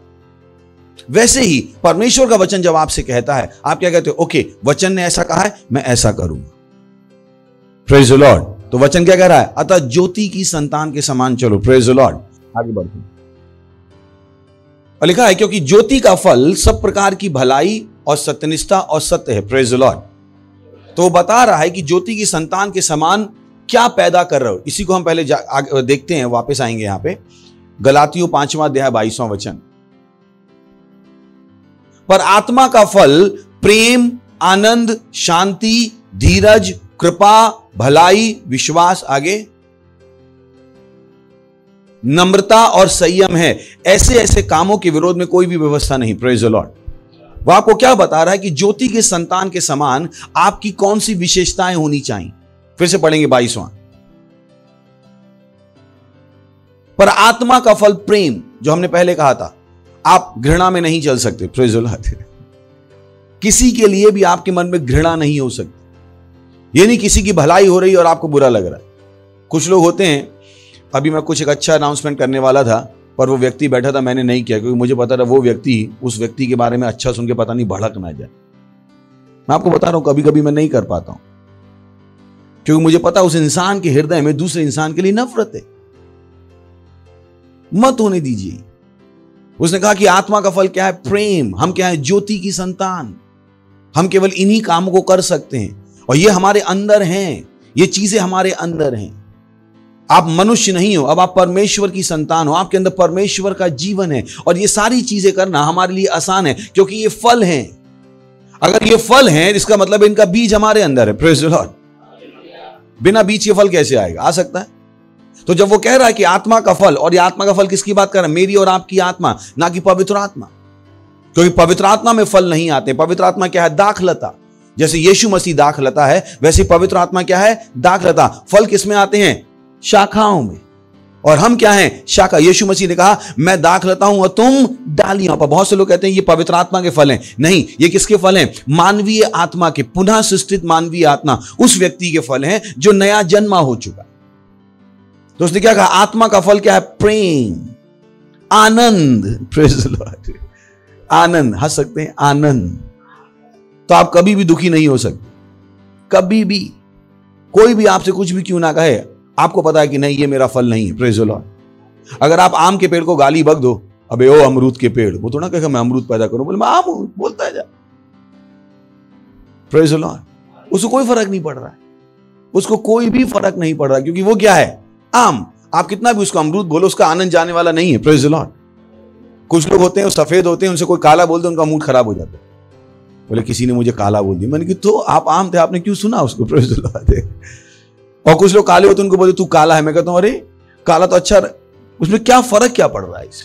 वैसे ही परमेश्वर का वचन जब आपसे कहता है, आप क्या कहते हो? ओके, वचन ने ऐसा कहा है, मैं ऐसा करूंगा। Praise the Lord. तो वचन क्या कह रहा है? अतः ज्योति की संतान के समान चलो। Praise the Lord. आगे बढ़ते हैं। और लिखा है क्योंकि ज्योति का फल सब प्रकार की भलाई और सत्यनिष्ठा और सत्य है। Praise the Lord. तो वो बता रहा है कि ज्योति की संतान के समान क्या पैदा कर रहे हो। इसी को हम पहले देखते हैं, वापस आएंगे यहां पे। गलातियों 5वां अध्याय 22वां वचन। पर आत्मा का फल प्रेम, आनंद, शांति, धीरज, कृपा, भलाई, विश्वास, आगे नम्रता और संयम है। ऐसे ऐसे कामों के विरोध में कोई भी व्यवस्था नहीं। Praise the Lord. वह आपको क्या बता रहा है कि ज्योति के संतान के समान आपकी कौन सी विशेषताएं होनी चाहिए। फिर से पढ़ेंगे 22वां। पर आत्मा का फल प्रेम, जो हमने पहले कहा था, आप घृणा में नहीं चल सकते। Praise the Lord. किसी के लिए भी आपके मन में घृणा नहीं हो सकती। ये नहीं किसी की भलाई हो रही और आपको बुरा लग रहा है। कुछ लोग होते हैं, अभी मैं कुछ एक अच्छा अनाउंसमेंट करने वाला था, पर वो व्यक्ति बैठा था, मैंने नहीं किया क्योंकि मुझे पता था वो व्यक्ति उस व्यक्ति के बारे में अच्छा सुन के पता नहीं भड़क ना जाए। मैं आपको बता रहा हूं, कभी कभी मैं नहीं कर पाता हूं क्योंकि मुझे पता उस इंसान के हृदय में दूसरे इंसान के लिए नफरत है। मत होने दीजिए। उसने कहा कि आत्मा का फल क्या है? प्रेम। हम क्या है? ज्योति की संतान। हम केवल इन्हीं कामों को कर सकते हैं और ये हमारे अंदर हैं। ये चीजें हमारे अंदर हैं। आप मनुष्य नहीं हो, अब आप परमेश्वर की संतान हो। आपके अंदर परमेश्वर का जीवन है और ये सारी चीजें करना हमारे लिए आसान है क्योंकि ये फल हैं। अगर ये फल हैं, इसका मतलब इनका बीज हमारे अंदर है। Praise the Lord. बिना बीज के फल कैसे आएगा? आ सकता है? तो जब वो कह रहा है कि आत्मा का फल, और ये आत्मा का फल किसकी बात कर रहा है? मेरी और आपकी आत्मा, ना कि पवित्र आत्मा। क्योंकि पवित्र आत्मा में फल नहीं आते। पवित्र आत्मा क्या है? दाखलता। जैसे यीशु मसीह दाखलता है, वैसे पवित्र आत्मा क्या है? दाखलता। फल किसमें आते हैं? शाखाओं में। और हम क्या हैं? शाखा। यीशु मसीह ने कहा मैं दाखलता हूं और तुम डालियां। पर बहुत से लोग कहते हैं ये पवित्र आत्मा के फल हैं। नहीं, ये किसके फल हैं? मानवीय आत्मा के, पुनः सृष्टित मानवीय आत्मा, उस व्यक्ति के फल हैं जो नया जन्मा हो चुका। तो उसने क्या कहा? आत्मा का फल क्या है? प्रेम, आनंद। Praise the Lord. आनंद। हंस सकते हैं? आनंद। तो आप कभी भी दुखी नहीं हो सकते, कभी भी। कोई भी आपसे कुछ भी क्यों ना कहे, आपको पता है कि नहीं, ये मेरा फल नहीं है। Praise the Lord. अगर आप आम के पेड़ को गाली बक दो, अबे ओ अमरूद के पेड़, वो तो ना कहेगा मैं अमरूद पैदा करूं, बोले मैं आम हूं, बोलता है जा। Praise the Lord. उसको कोई फर्क नहीं पड़ रहा है, उसको कोई भी फर्क नहीं पड़ रहा, क्योंकि वो क्या है? आम। आप कितना भी उसको अमरूद बोलो, उसका आनंद जाने वाला नहीं है। Praise the Lord. कुछ लोग होते हैं वो सफेद होते हैं, उनसे कोई काला बोल दे उनका मूड खराब हो जाता है। बोले किसी ने मुझे काला बोल दिया, मैंने कहा तो आप आम थे, आपने क्यों सुना उसको? Praise the Lord. और कुछ लोग काले होते हैं, उनको बोले तू काला है, मैं कहता हूं अरे काला तो अच्छा, उसमें क्या फर्क क्या पड़ रहा है इससे?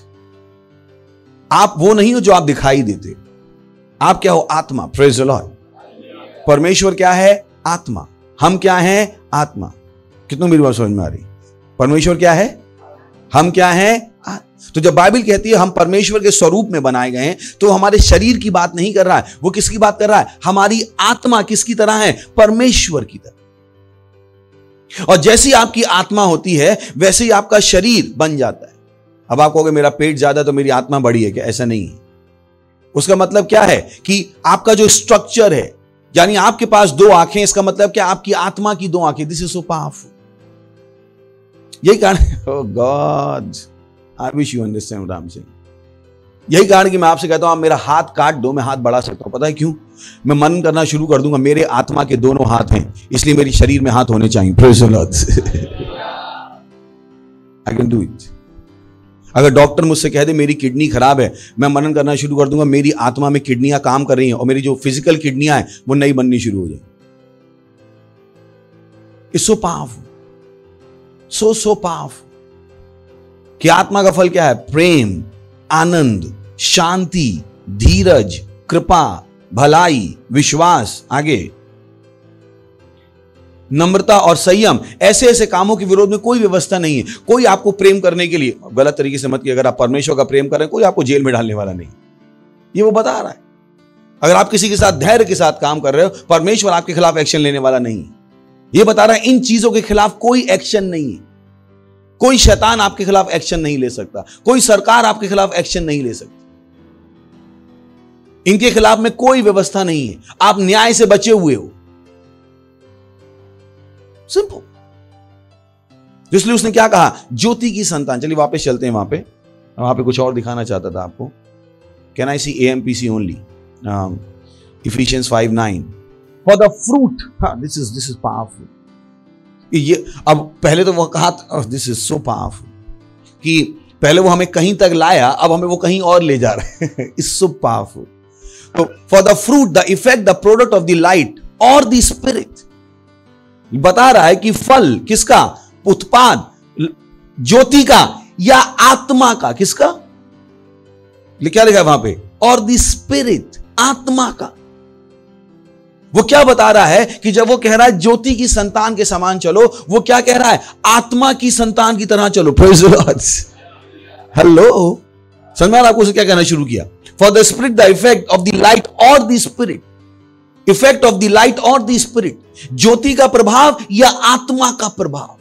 आप वो नहीं हो जो आप दिखाई देते, आप क्या हो? आत्मा। Praise the Lord. परमेश्वर क्या है? आत्मा। हम क्या हैं? आत्मा। कितनों मेरी बात समझ में आ रही? परमेश्वर क्या है? हम क्या हैं? तो जब बाइबल कहती है हम परमेश्वर के स्वरूप में बनाए गए हैं, तो हमारे शरीर की बात नहीं कर रहा है, वो किसकी बात कर रहा है? हमारी आत्मा किसकी तरह है? परमेश्वर की तरह। और जैसी आपकी आत्मा होती है वैसे ही आपका शरीर बन जाता है। अब आप कहोगे मेरा पेट ज्यादा तो मेरी आत्मा बड़ी है क्या? ऐसा नहीं है। उसका मतलब क्या है कि आपका जो स्ट्रक्चर है, यानी आपके पास दो आंखें, इसका मतलब क्या? आपकी आत्मा की दो आंखें। This is so powerful. यही कारण, oh God, I wish you understand what I am saying. यही कारण कि मैं आपसे कहता हूं आप मेरा हाथ काट दो, मैं हाथ बढ़ा सकता हूं। पता है क्यों? मैं मनन करना शुरू कर दूंगा, मेरे आत्मा के दोनों हाथ हैं, इसलिए मेरे शरीर में हाथ होने चाहिए। Praise the Lord. I can do it. अगर डॉक्टर मुझसे कह दे मेरी किडनी खराब है, मैं मनन करना शुरू कर दूंगा, मेरी आत्मा में किडनियां काम कर रही हैं और मेरी जो फिजिकल किडनियां हैं वो नई बननी शुरू हो जाएगी। It's so powerful, so powerful. कि आत्मा का फल क्या है? प्रेम, आनंद, शांति, धीरज, कृपा, भलाई, विश्वास, आगे नम्रता और संयम। ऐसे ऐसे कामों के विरोध में कोई व्यवस्था नहीं है। कोई आपको प्रेम करने के लिए, गलत तरीके से मत कि अगर आप परमेश्वर का प्रेम करें, कोई आपको जेल में डालने वाला नहीं, ये वो बता रहा है। अगर आप किसी के साथ धैर्य के साथ काम कर रहे हो, परमेश्वर आपके खिलाफ एक्शन लेने वाला नहीं है। ये बता रहा है इन चीजों के खिलाफ कोई एक्शन नहीं है। कोई शैतान आपके खिलाफ एक्शन नहीं ले सकता, कोई सरकार आपके खिलाफ एक्शन नहीं ले सकती। इनके खिलाफ में कोई व्यवस्था नहीं है। आप न्याय से बचे हुए हो। सिंपल। इसलिए उसने क्या कहा? ज्योति की संतान। चलिए वापस चलते हैं वहां पे कुछ और दिखाना चाहता था आपको। Can I see AMPC only? Ephesians 5:9 for the fruit. This is powerful. ये अब पहले तो वो कहा, दिस इज सो पावरफुल, कि पहले वो हमें कहीं तक लाया, अब हमें वो कहीं और ले जा रहे हैं। It's so powerful. तो for the fruit, the effect, the product of the light और द स्पिरिट। बता रहा है कि फल किसका? उत्पाद ज्योति का या आत्मा का? किसका? क्या लिखा है वहां पे? और द स्पिरिट, आत्मा का। वो क्या बता रहा है कि जब वो कह रहा है ज्योति की संतान के समान चलो, वो क्या कह रहा है? आत्मा की संतान की तरह चलो। Praise the Lord. हेलो, समझ में आपको क्या कहना शुरू किया? For the spirit, the effect of the light और the spirit. Effect of the light और द स्पिरिट, ज्योति का प्रभाव या आत्मा का प्रभाव।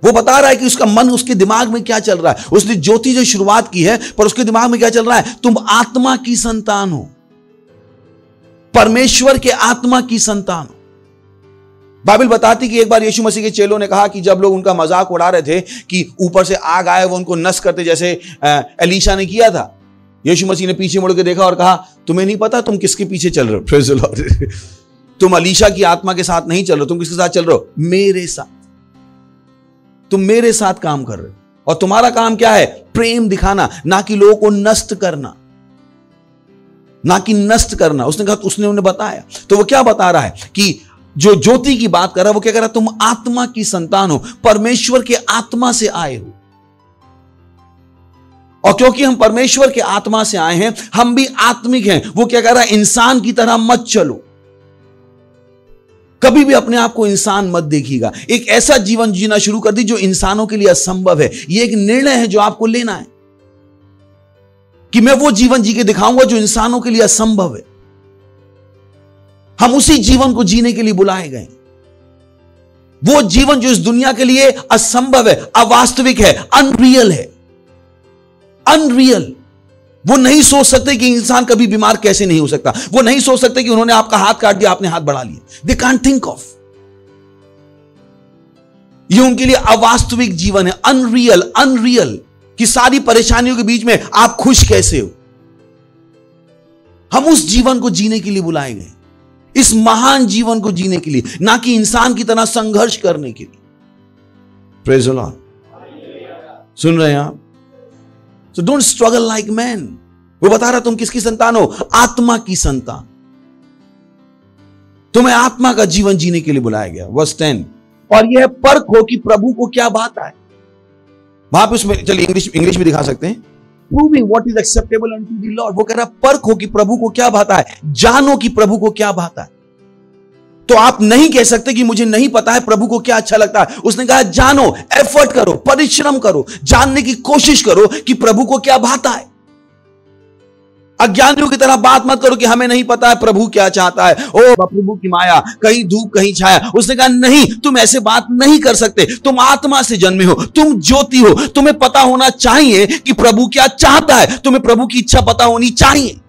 वो बता रहा है कि उसका मन, उसके दिमाग में क्या चल रहा है। उसने ज्योति जो शुरुआत की है, पर उसके दिमाग में क्या चल रहा है? तुम आत्मा की संतान हो, परमेश्वर के आत्मा की संतान हो। बाइबल बताती कि एक बार यीशु मसीह के चेलों ने कहा कि जब लोग उनका मजाक उड़ा रहे थे कि ऊपर से आग आए, वो उनको नष्ट करते जैसे एलीशा ने किया था, यीशु मसीह ने पीछे मुड़ के देखा और कहा तुम्हें नहीं पता तुम किसके पीछे चल रहे हो? Praise the Lord. तुम एलीशा की आत्मा के साथ नहीं चल रहे हो, तुम किसके साथ चल रहे हो? मेरे साथ। तुम मेरे साथ काम कर रहे हो, और तुम्हारा काम क्या है? प्रेम दिखाना, ना कि लोगों को नष्ट करना, ना कि नष्ट करना। उसने कहा, उसने उन्हें बताया। तो वो क्या बता रहा है कि जो ज्योति की बात कर रहा है, वो क्या कह रहा है? तुम आत्मा की संतान हो, परमेश्वर के आत्मा से आए हो। और क्योंकि हम परमेश्वर के आत्मा से आए हैं, हम भी आत्मिक हैं। वो क्या कह रहा है? इंसान की तरह मत चलो। कभी भी अपने आप को इंसान मत देखिएगा। एक ऐसा जीवन जीना शुरू कर दी जो इंसानों के लिए असंभव है। यह एक निर्णय है जो आपको लेना है कि मैं वो जीवन जी के दिखाऊंगा जो इंसानों के लिए असंभव है। हम उसी जीवन को जीने के लिए बुलाए गए। वो जीवन जो इस दुनिया के लिए असंभव है, अवास्तविक है, अनरियल है। अनरियल। वो नहीं सोच सकते कि इंसान कभी बीमार कैसे नहीं हो सकता। वो नहीं सोच सकते कि उन्होंने आपका हाथ काट दिया, आपने हाथ बढ़ा लिया। They can't think of. ये उनके लिए अवास्तविक जीवन है, अनरियल कि सारी परेशानियों के बीच में आप खुश कैसे हो। हम उस जीवन को जीने के लिए बुलाए गए, इस महान जीवन को जीने के लिए, ना कि इंसान की तरह संघर्ष करने के लिए। Praise the Lord. सुन रहे हैं आप? So don't struggle like man. वो बता रहा तुम किसकी संतान हो? आत्मा की संतान। तुम्हें आत्मा का जीवन जीने के लिए बुलाया गया। वर्स 10, और यह परखो कि प्रभु को क्या भाता है। वहां पे उसमें चलिए इंग्लिश में दिखा सकते हैं, proving what is acceptable unto the Lord. वो कह रहा परखो कि प्रभु को क्या भाता है, जानो कि प्रभु को क्या भाता है। तो आप नहीं कह सकते कि मुझे नहीं पता है प्रभु को क्या अच्छा लगता है। उसने कहा जानो, एफर्ट करो, परिश्रम करो, जानने की कोशिश करो कि प्रभु को क्या भाता है। अज्ञानियों की तरह बात मत करो कि हमें नहीं पता है प्रभु क्या चाहता है, ओ प्रभु की माया, कहीं धूप कहीं छाया। उसने कहा नहीं, तुम ऐसे बात नहीं कर सकते। तुम आत्मा से जन्मे हो, तुम ज्योति हो, तुम्हें पता होना चाहिए कि प्रभु क्या चाहता है। तुम्हें प्रभु की इच्छा पता होनी चाहिए।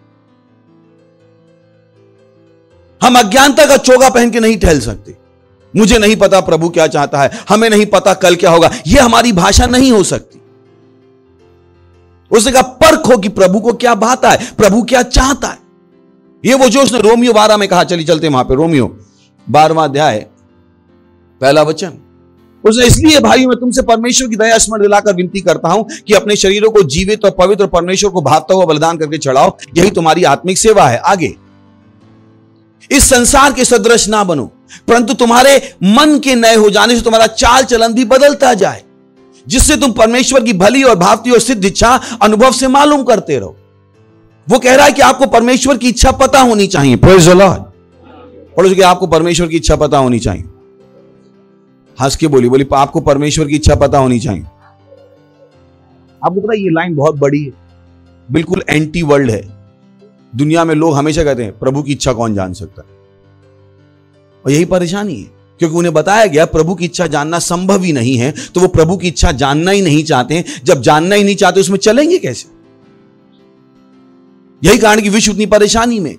हम अज्ञानता का चोगा पहन के नहीं टहल सकते। मुझे नहीं पता प्रभु क्या चाहता है, हमें नहीं पता कल क्या होगा, यह हमारी भाषा नहीं हो सकती। उसने कहा परखो कि प्रभु को क्या भाता है, प्रभु क्या चाहता है। ये वो जो उसने रोमियो 12 में कहा। चलिए चलते वहां पे, रोमियो 12वां अध्याय 1 वचन। उसने इसलिए भाइयों मैं तुमसे परमेश्वर की दया स्मरण दिलाकर विनती करता हूं कि अपने शरीरों को जीवित और पवित्र और परमेश्वर को भावता हुआ बलिदान करके चढ़ाओ, यही तुम्हारी आत्मिक सेवा है। आगे, इस संसार के सदृश ना बनो, परंतु तुम्हारे मन के नए हो जाने से तुम्हारा चाल चलन भी बदलता जाए, जिससे तुम परमेश्वर की भली और भावती और सिद्ध इच्छा अनुभव से मालूम करते रहो। वो कह रहा है कि आपको परमेश्वर की इच्छा पता होनी चाहिए। Praise the Lord. पढ़ो कि आपको परमेश्वर की इच्छा पता होनी चाहिए। हंस के बोली आपको परमेश्वर की इच्छा पता होनी चाहिए। आपको पता है ये लाइन बहुत बड़ी है, बिल्कुल एंटी वर्ल्ड है। दुनिया में लोग हमेशा कहते हैं प्रभु की इच्छा कौन जान सकता है, और यही परेशानी है, क्योंकि उन्हें बताया गया प्रभु की इच्छा जानना संभव ही नहीं है। तो वो प्रभु की इच्छा जानना ही नहीं चाहते हैं। जब जानना ही नहीं चाहते उसमें चलेंगे कैसे? यही कारण कि विश्व उतनी परेशानी में,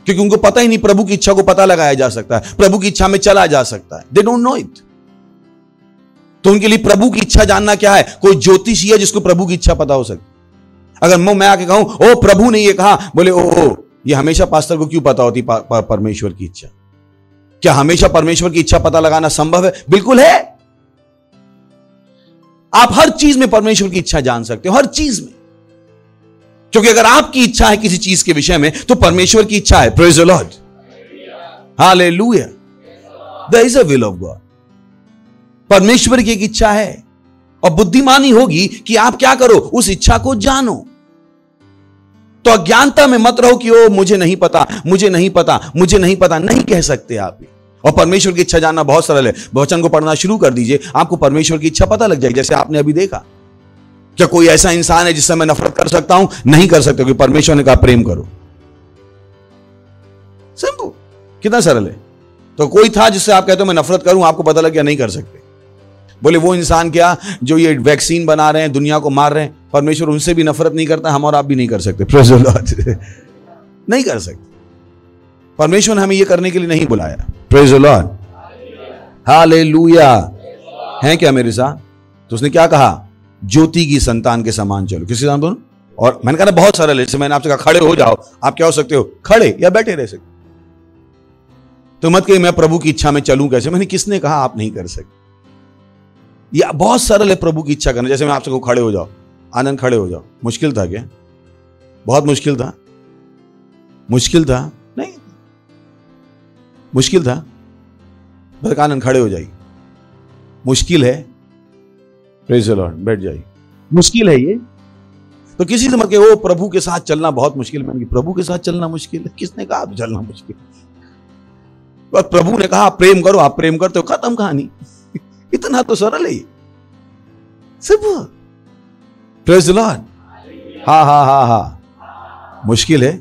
क्योंकि उनको पता ही नहीं प्रभु की इच्छा को पता लगाया जा सकता है, प्रभु की इच्छा में चला जा सकता है। They don't know it. तो उनके लिए प्रभु की इच्छा जानना क्या है? कोई ज्योतिषी है जिसको प्रभु की इच्छा पता हो सकती। अगर मैं आके कहूं ओ प्रभु ने ये कहा, बोले ओ ये हमेशा पास्टर को क्यों पता होती परमेश्वर की इच्छा? क्या हमेशा परमेश्वर की इच्छा पता लगाना संभव है? बिल्कुल है। आप हर चीज में परमेश्वर की इच्छा जान सकते हो, हर चीज में, क्योंकि अगर आपकी इच्छा है किसी चीज के विषय में तो परमेश्वर की इच्छा है। Praise the Lord, hallelujah. There is a will of God. परमेश्वर की एक इच्छा है, और बुद्धिमानी होगी कि आप क्या करो, उस इच्छा को जानो। तो अज्ञानता में मत रहो कि ओ मुझे नहीं पता, मुझे नहीं पता, मुझे नहीं पता। नहीं कह सकते आप भी। और परमेश्वर की इच्छा जानना बहुत सरल है। वचन को पढ़ना शुरू कर दीजिए, आपको परमेश्वर की इच्छा पता लग जाएगी। जैसे आपने अभी देखा, क्या कोई ऐसा इंसान है जिससे मैं नफरत कर सकता हूं? नहीं कर सकते, क्योंकि परमेश्वर ने कहा प्रेम करो। सिंपल, कितना सरल है। तो कोई था जिससे आप कहते हो मैं नफरत करूं, आपको पता लग गया नहीं कर सकते। बोले वो इंसान क्या जो ये वैक्सीन बना रहे हैं, दुनिया को मार रहे हैं, परमेश्वर उनसे भी नफरत नहीं करता, हम और आप भी नहीं कर सकते। Praise the Lord. नहीं कर सकते। परमेश्वर ने हमें ये करने के लिए नहीं बुलाया। Praise the Lord, hallelujah. है क्या मेरे साथ? तो उसने क्या कहा? ज्योति की संतान के समान चलो। किसी समान बोलो? और मैंने कहा बहुत सरल है। जैसे मैंने आपसे कहा खड़े हो जाओ, आप क्या हो सकते हो? खड़े या बैठे रह सकते। तो मत कहिए मैं प्रभु की इच्छा में चलूं कैसे। मैंने किसने कहा आप नहीं कर सकते? यह बहुत सरल है प्रभु की इच्छा करना। जैसे मैं आपसे कहूं खड़े हो जाओ, आनंद खड़े हो जाओ। मुश्किल था क्या? बहुत मुश्किल था? मुश्किल था? नहीं, मुश्किल था। बस आनंद खड़े हो जाइए। मुश्किल है? प्रेज़ द लॉर्ड, बैठ जाइए। मुश्किल है ये? तो किसी से मत कहे वो प्रभु के साथ चलना बहुत मुश्किल। मैंने प्रभु के साथ चलना मुश्किल है? किसने कहा चलना मुश्किल? और प्रभु ने कहा प्रेम करो, आप प्रेम करते हो, खत्म कहानी। इतना तो सरल है सिर्फ। प्रेज़ द लॉर्ड, हा। मुश्किल है,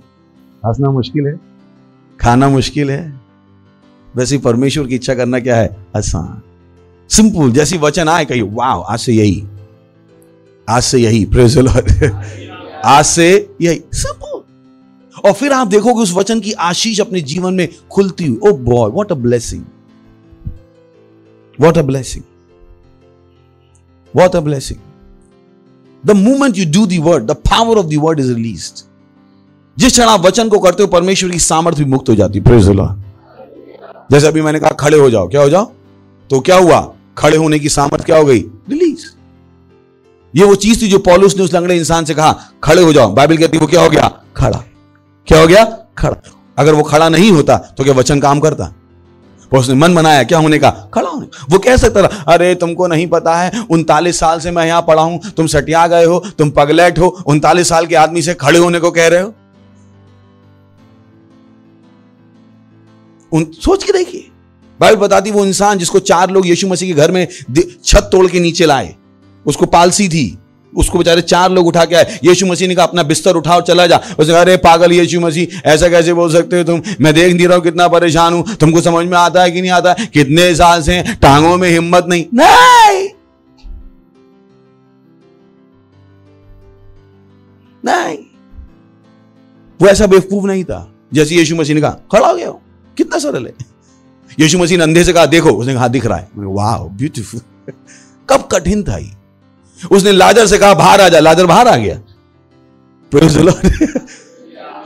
हंसना मुश्किल है, खाना मुश्किल है। वैसे परमेश्वर की इच्छा करना क्या है? आसान, सिंपल। जैसी वचन आए कहिए वाह आज से यही, आज से यही। प्रेज़ द लॉर्ड, आज से यही, सिंपल। और फिर आप देखोगे उस वचन की आशीष अपने जीवन में खुलती हुई। Oh boy, what a blessing, What a blessing. What a blessing. The moment you do the word, the power of the word is released. जिस क्षण आप वचन को करते हो परमेश्वर की सामर्थ्य भी मुक्त हो जाती है. Praise the Lord. जैसे अभी मैंने कहा खड़े हो जाओ, क्या हो जाओ, तो क्या हुआ, खड़े होने की सामर्थ्य क्या हो गई, रिलीज. ये वो चीज थी जो पौलुस ने उस लंगड़े इंसान से कहा खड़े हो जाओ. बाइबल कहती है वो क्या हो गया, खड़ा. क्या हो गया, खड़ा. अगर वो खड़ा नहीं होता तो क्या वचन काम करता. उसने मन बनाया क्या होने का, खड़ा होने. वो कह सकता था अरे तुमको नहीं पता है 39 साल से मैं यहां पड़ा हूं, तुम सटिया गए हो, तुम पगलेट हो, 39 साल के आदमी से खड़े होने को कह रहे हो. सोच के देखिए, बाइबल बताती वो इंसान जिसको 4 लोग यीशु मसीह के घर में छत तोड़ के नीचे लाए, उसको पालसी थी, उसको बेचारे 4 लोग उठा के आए. यीशु मसीह ने कहा अपना बिस्तर उठाओ चला जा. उसने कहा अरे पागल यीशु मसीह, ऐसा कैसे बोल सकते हो तुम, मैं देख नहीं रहा हूं कितना परेशान हूं, तुमको समझ में आता है कि नहीं आता है, कितने साल से टांगों में हिम्मत नहीं. नहीं, वो ऐसा बेवकूफ नहीं था. जैसे यीशु मसीह ने कहा खड़ा हो गया, कितना सरल है. यीशु मसीह ने अंधे से कहा देखो, उसने कहा दिख रहा है. वाह ब्यूटीफुल. कब कठिन था ये. उसने लाजर से कहा बाहर आ जा, लाजर बाहर आ गया. Praise the Lord.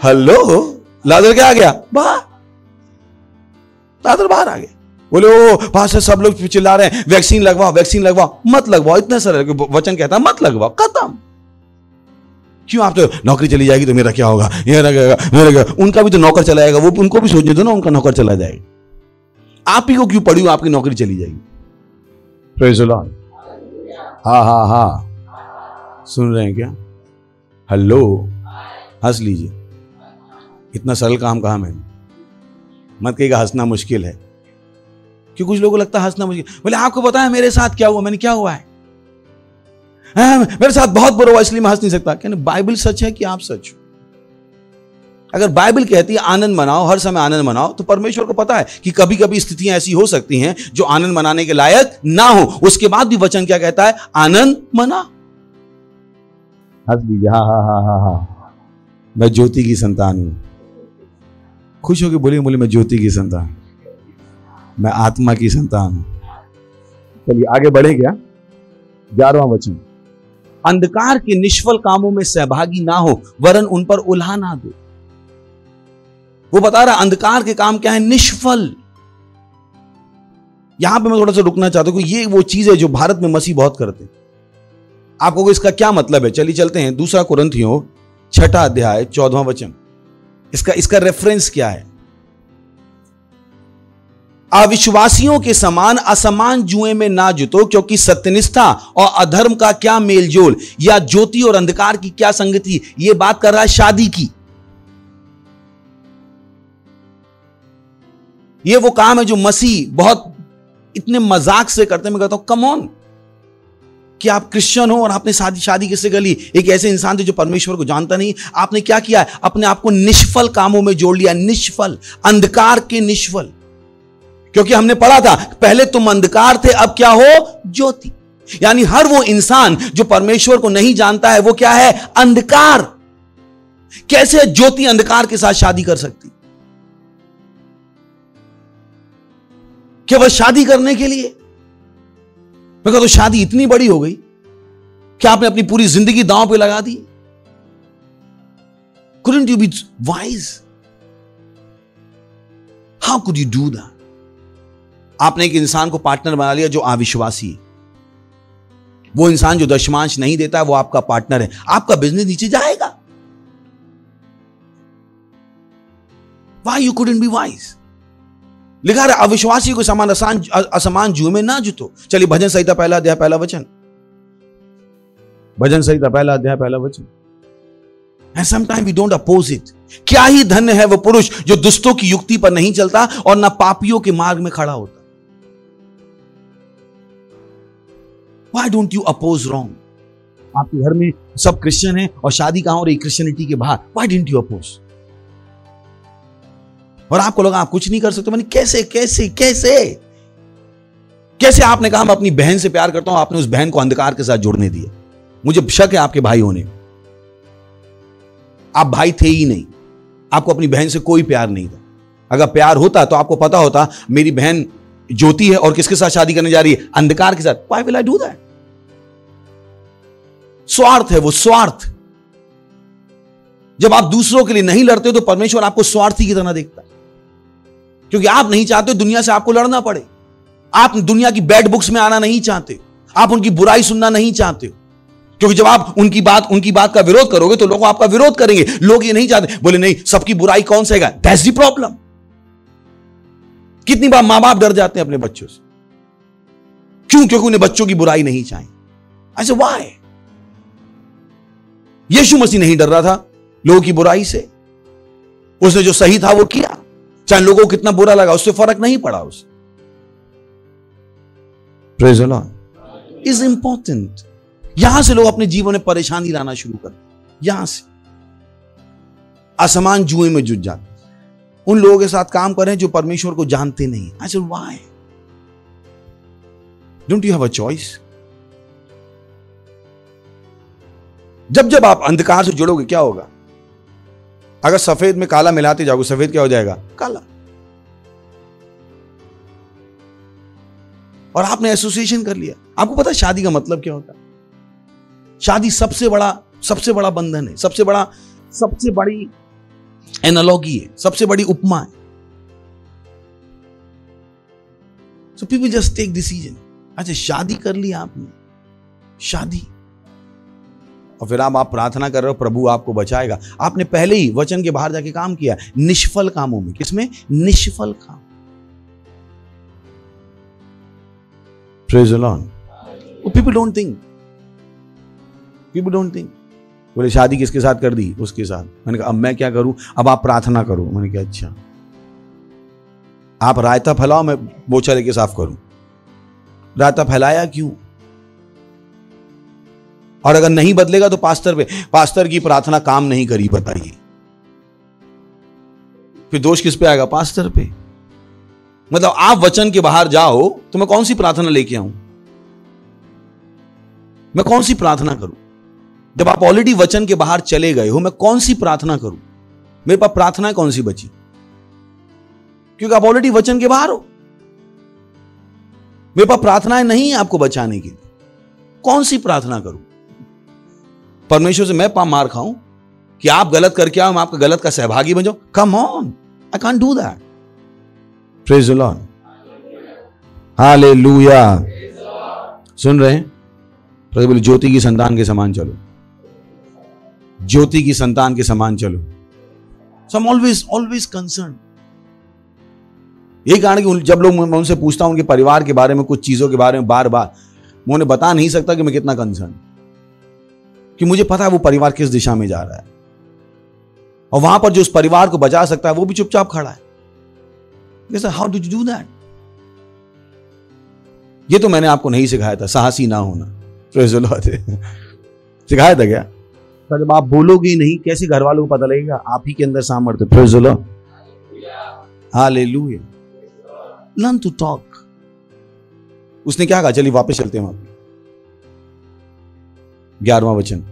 हेलो, लाजर क्या आ गया, बाहर. लाजर बाहर आ गया. बोले ओ पास्टर सब लोग चिल्ला रहे हैं वैक्सीन लगवाओ, वैक्सीन लगवाओ. मत लगवाओ, इतना सरल वचन कहता है मत लगवाओ, खत्म. क्यों, आप तो नौकरी चली जाएगी तो मेरा क्या होगा, ये मेरा उनका भी तो नौकर चला जाएगा, वो उनको भी सोचने दो ना, उनका नौकर चला जाएगा. आप ही को क्यों पड़ी हो, आपकी नौकरी चली जाएगी. Praise the Lord. हा. सुन रहे हैं क्या, हेलो, हंस लीजिए. इतना सरल काम कहा मैंने. मत कहिएगा हंसना मुश्किल है, क्यों कुछ लोगों को लगता है हंसना मुश्किल. बोले आपको पता है मेरे साथ क्या हुआ, मैंने क्या हुआ है, मेरे साथ बहुत बुरा हुआ इसलिए मैं हंस नहीं सकता. कहने बाइबल सच है कि आप सच हो. अगर बाइबल कहती है आनंद मनाओ, हर समय आनंद मनाओ, तो परमेश्वर को पता है कि कभी कभी स्थितियां ऐसी हो सकती हैं जो आनंद मनाने के लायक ना हो. उसके बाद भी वचन क्या कहता है, आनंद मना. हंस लीजिए. हा. मैं ज्योति की संतान हूं. खुश होकर बोलिए, बोले मैं ज्योति की संतान, मैं आत्मा की संतान हूं. चलिए आगे बढ़े क्या. 11वां वचन, अंधकार के निष्फल कामों में सहभागी ना हो वरन उन पर उल्हा ना दो. वो बता रहा अंधकार के काम क्या है, निष्फल. यहां पे मैं थोड़ा सा रुकना चाहता हूं, ये वो चीज है जो भारत में मसीह बहुत करते हैं. आपको इसका क्या मतलब है, चलिए चलते हैं 2 कुरिन्थियों 6 अध्याय 14वां वचन. इसका रेफरेंस क्या है. अविश्वासियों के समान असमान जुए में ना जुतो, क्योंकि सत्यनिष्ठा और अधर्म का क्या मेलजोल, या ज्योति और अंधकार की क्या संगति. यह बात कर रहा है शादी की. यह वो काम है जो मसीह बहुत इतने मजाक से करते हैं. मैं कहता हूं कम ऑन, कि आप क्रिश्चियन हो और आपने शादी किससे कर ली, एक ऐसे इंसान थे जो परमेश्वर को जानता नहीं. आपने क्या किया है, अपने आप को निष्फल कामों में जोड़ लिया. निष्फल, अंधकार के निष्फल. क्योंकि हमने पढ़ा था पहले तुम अंधकार थे, अब क्या हो, ज्योति. यानी हर वो इंसान जो परमेश्वर को नहीं जानता है वो क्या है, अंधकार. कैसे ज्योति अंधकार के साथ शादी कर सकती, केवल शादी करने के लिए. मैं कहता हूं शादी इतनी बड़ी हो गई कि आपने अपनी पूरी जिंदगी दांव पे लगा दी. Couldn't you be wise? How could you do that? आपने एक इंसान को पार्टनर बना लिया जो अविश्वासी है. वो इंसान जो दशमांश नहीं देता है वो आपका पार्टनर है. आपका बिजनेस नीचे जाएगा. Why you couldn't be wise? लिखा है अविश्वासी को समान असमान जुए में ना जुतो. चलिए भजन संहिता 1 अध्याय 1 वचन. भजन संहिता 1 अध्याय 1 वचन. And sometimes we don't oppose it. क्या ही धन्य है वो पुरुष जो दुष्टों की युक्ति पर नहीं चलता और ना पापियों के मार्ग में खड़ा होता. Why don't you oppose wrong? आपके घर में सब क्रिश्चियन हैं और शादी कहां हो रही, क्रिश्चियनिटी के बाहर. Why didn't you oppose? और आपको लगा आप कुछ नहीं कर सकते. मैंने कैसे कैसे कैसे कैसे आपने कहा मैं अपनी बहन से प्यार करता हूं, आपने उस बहन को अंधकार के साथ जोड़ने दिया. मुझे शक है आपके भाई होने, आप भाई थे ही नहीं. आपको अपनी बहन से कोई प्यार नहीं था. अगर प्यार होता तो आपको पता होता मेरी बहन ज्योति है और किसके साथ शादी करने जा रही है? अंधकार के साथ। Why will I do that? स्वार्थ है वो, स्वार्थ। जब आप दूसरों के लिए नहीं लड़ते हो तो परमेश्वर आपको स्वार्थी की तरह देखता है, क्योंकि आप नहीं चाहते हो दुनिया से आपको लड़ना पड़े। आप दुनिया की बैड बुक्स में आना नहीं चाहते, आप उनकी बुराई सुनना नहीं चाहते हो, क्योंकि जब आप उनकी बात का विरोध करोगे तो लोग आपका विरोध करेंगे। लोग ये नहीं चाहते, बोले नहीं सबकी बुराई कौन सहेगा? That's the problem. कितनी बार मां बाप डर जाते हैं अपने बच्चों से, क्यों? क्योंकि उन्हें बच्चों की बुराई नहीं चाहिए। ऐसे व्हाई? यीशु मसीह नहीं डर रहा था लोगों की बुराई से, उसने जो सही था वो किया, चाहे लोगों को कितना बुरा लगा उससे फर्क नहीं पड़ा उसे। Praise the Lord is important. यहां से लोग अपने जीवन में परेशानी लाना शुरू कर, यहां से असमान जुए में जुट जाते। उन लोगों के साथ काम करें जो परमेश्वर को जानते नहीं। I said why? Don't you have a choice? जब जब आप अंधकार से जुड़ोगे क्या होगा? अगर सफेद में काला मिलाते जाओगे, सफेद क्या हो जाएगा? काला। और आपने एसोसिएशन कर लिया। आपको पता है शादी का मतलब क्या होता है? शादी सबसे बड़ा बंधन है, सबसे बड़ी एनालॉगी है, सबसे बड़ी उपमा है। So people just take decision. अच्छा शादी कर लिया आपने, शादी, और फिर आप प्रार्थना कर रहे हो प्रभु आपको बचाएगा। आपने पहले ही वचन के बाहर जाके काम किया, निष्फल कामों में। किसमें? निष्फल काम। Praise the Lord. People don't think, बोले शादी किसके साथ कर दी? उसके साथ। मैंने कहा अब मैं क्या करूं? अब आप प्रार्थना करो। मैंने कहा अच्छा, आप रायता फैलाओ, मैं बोछा लेके साफ करूं। रायता फैलाया क्यों? और अगर नहीं बदलेगा तो पास्टर की प्रार्थना काम नहीं करी, बताइए फिर दोष किस पे आएगा? पास्टर पे। मतलब आप वचन के बाहर जाओ तो मैं कौन सी प्रार्थना लेके आऊं? मैं कौन सी प्रार्थना करूं? जब आप ऑलरेडी वचन के बाहर चले गए हो, मैं कौन सी प्रार्थना करूं? मेरे पास प्रार्थनाएं कौन सी बची? क्योंकि आप ऑलरेडी वचन के बाहर हो। मेरे पास प्रार्थनाएं नहीं है आपको बचाने के लिए। कौन सी प्रार्थना करूं? परमेश्वर से मैं मार खाऊं कि आप गलत करके आओ, मैं आपका गलत का सहभागी बन जाऊं? Come on, I can't do that. Praise the Lord, hallelujah. सुन रहे हैं? प्रभु बोले ज्योति की संतान के समान चलो, ज्योति की संतान के समान चलो। सो आई एम ऑलवेज कंसर्न। यही कारण कि जब लोग मैं उनसे पूछता हूं उनके परिवार के बारे में, कुछ चीजों के बारे में, बार बार मैं उन्हें बता नहीं सकता कि मैं कितना कंसर्न, कि मुझे पता है वो परिवार किस दिशा में जा रहा है, और वहां पर जो उस परिवार को बचा सकता है वो भी चुपचाप खड़ा है। How do you do that? ये तो मैंने आपको नहीं सिखाया था, साहसी ना होना। Praise the Lord. सिखाया था क्या? तो जब आप बोलोगे ही नहीं, कैसे घर वालों को पता लगेगा? आप ही के अंदर सामर्थ्य। Praise the Lord, hallelujah. Learn to talk. उसने क्या कहा? चलिए वापस चलते हैं वहां पे। 11वां वचन,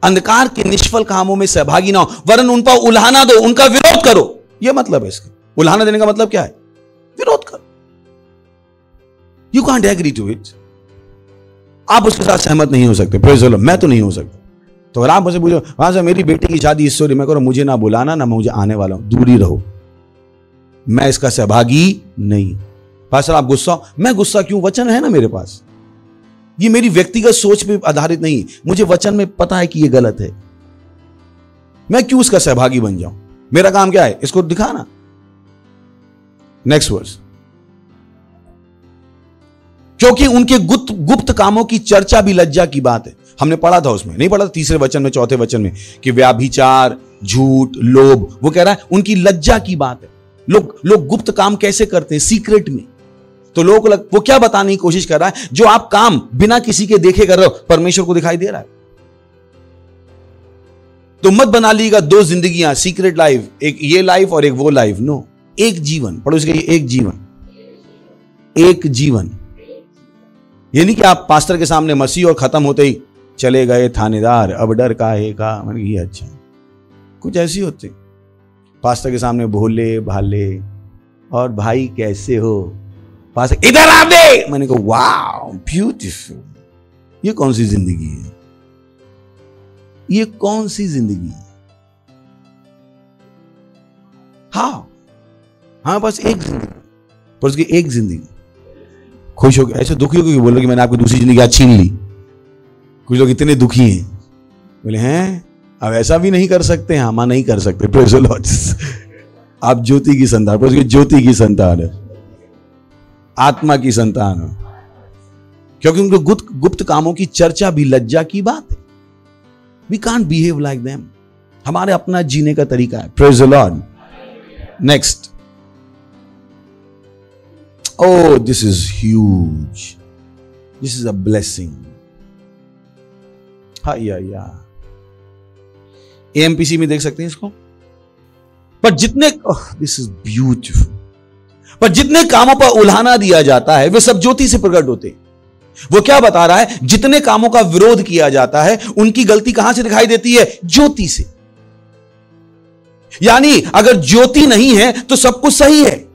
अंधकार के निष्फल कामों में सहभागी ना हो, वरन उन पर उल्हाना दो, उनका विरोध करो। यह मतलब है इसका। उल्हाना देने का मतलब क्या है? विरोध करो। You can't agree to it. आप उसके साथ सहमत नहीं हो सकते। Praise the Lord. मैं तो नहीं हो सकता। तो अगर आप मुझे पूछो वहां से मेरी बेटी की शादी इस, मैं करो मुझे ना बुलाना, ना मुझे आने वाला हूं, दूर ही रहो, मैं इसका सहभागी नहीं। पास्टर आप गुस्सा? मैं गुस्सा क्यों? वचन है ना मेरे पास। ये मेरी व्यक्तिगत सोच पे आधारित नहीं, मुझे वचन में पता है कि ये गलत है। मैं क्यों इसका सहभागी बन जाऊं? मेरा काम क्या है? इसको दिखाना। नेक्स्ट वर्स, क्योंकि उनके गुप्त कामों की चर्चा भी लज्जा की बात है। हमने पढ़ा था उसमें, नहीं पढ़ा था? तीसरे वचन में, चौथे वचन में, कि व्याभिचार, झूठ, लोभ, वो कह रहा है उनकी लज्जा की बात है। लोग गुप्त काम कैसे करते हैं? सीक्रेट में। तो लोगों को वो क्या बताने की कोशिश कर रहा है? जो आप काम बिना किसी के देखे कर रहे हो, परमेश्वर को दिखाई दे रहा है। तो मत बना लीजिएगा दो जिंदगियां, सीक्रेट लाइफ, एक ये लाइफ और एक वो लाइफ। नो, एक जीवन। पढ़ो इसके, एक जीवन, एक जीवन। ये नहीं कि आप पास्टर के सामने मसीह और खत्म होते ही चले गए थानेदार, अब डर काहे का। मैंने ये अच्छा, कुछ ऐसी होती, पास्टर के सामने भोले भाले, और भाई कैसे हो, पास इधर आ दे। मैंने कहा वाओ ब्यूटीफुल। ये कौन सी जिंदगी है, ये कौन सी जिंदगी है। हाँ हाँ, बस एक जिंदगी, पर उसकी एक जिंदगी। खुश हो गए, ऐसे दुखी हो गए बोलो कि मैंने आपकी दूसरी जिंदगी आज छीन ली। कुछ लोग इतने दुखी हैं, बोले हैं अब ऐसा भी नहीं कर सकते। हाँ मां, नहीं कर सकते। Praise the Lord. आप ज्योति की संतान, पर ज्योति की संतान है, आत्मा की संतान हो, क्योंकि उनको गुप्त कामों की चर्चा भी लज्जा की बात है। We can't behave like them. हमारे अपना जीने का तरीका है। Praise the Lord. Next, oh this is huge, this is a blessing. या AMPC में देख सकते हैं इसको। पर जितने दिस इज ब्यूटीफुल, पर जितने कामों पर उल्हाना दिया जाता है वे सब ज्योति से प्रकट होते हैं। वो क्या बता रहा है, जितने कामों का विरोध किया जाता है उनकी गलती कहां से दिखाई देती है, ज्योति से। यानी अगर ज्योति नहीं है तो सब कुछ सही है।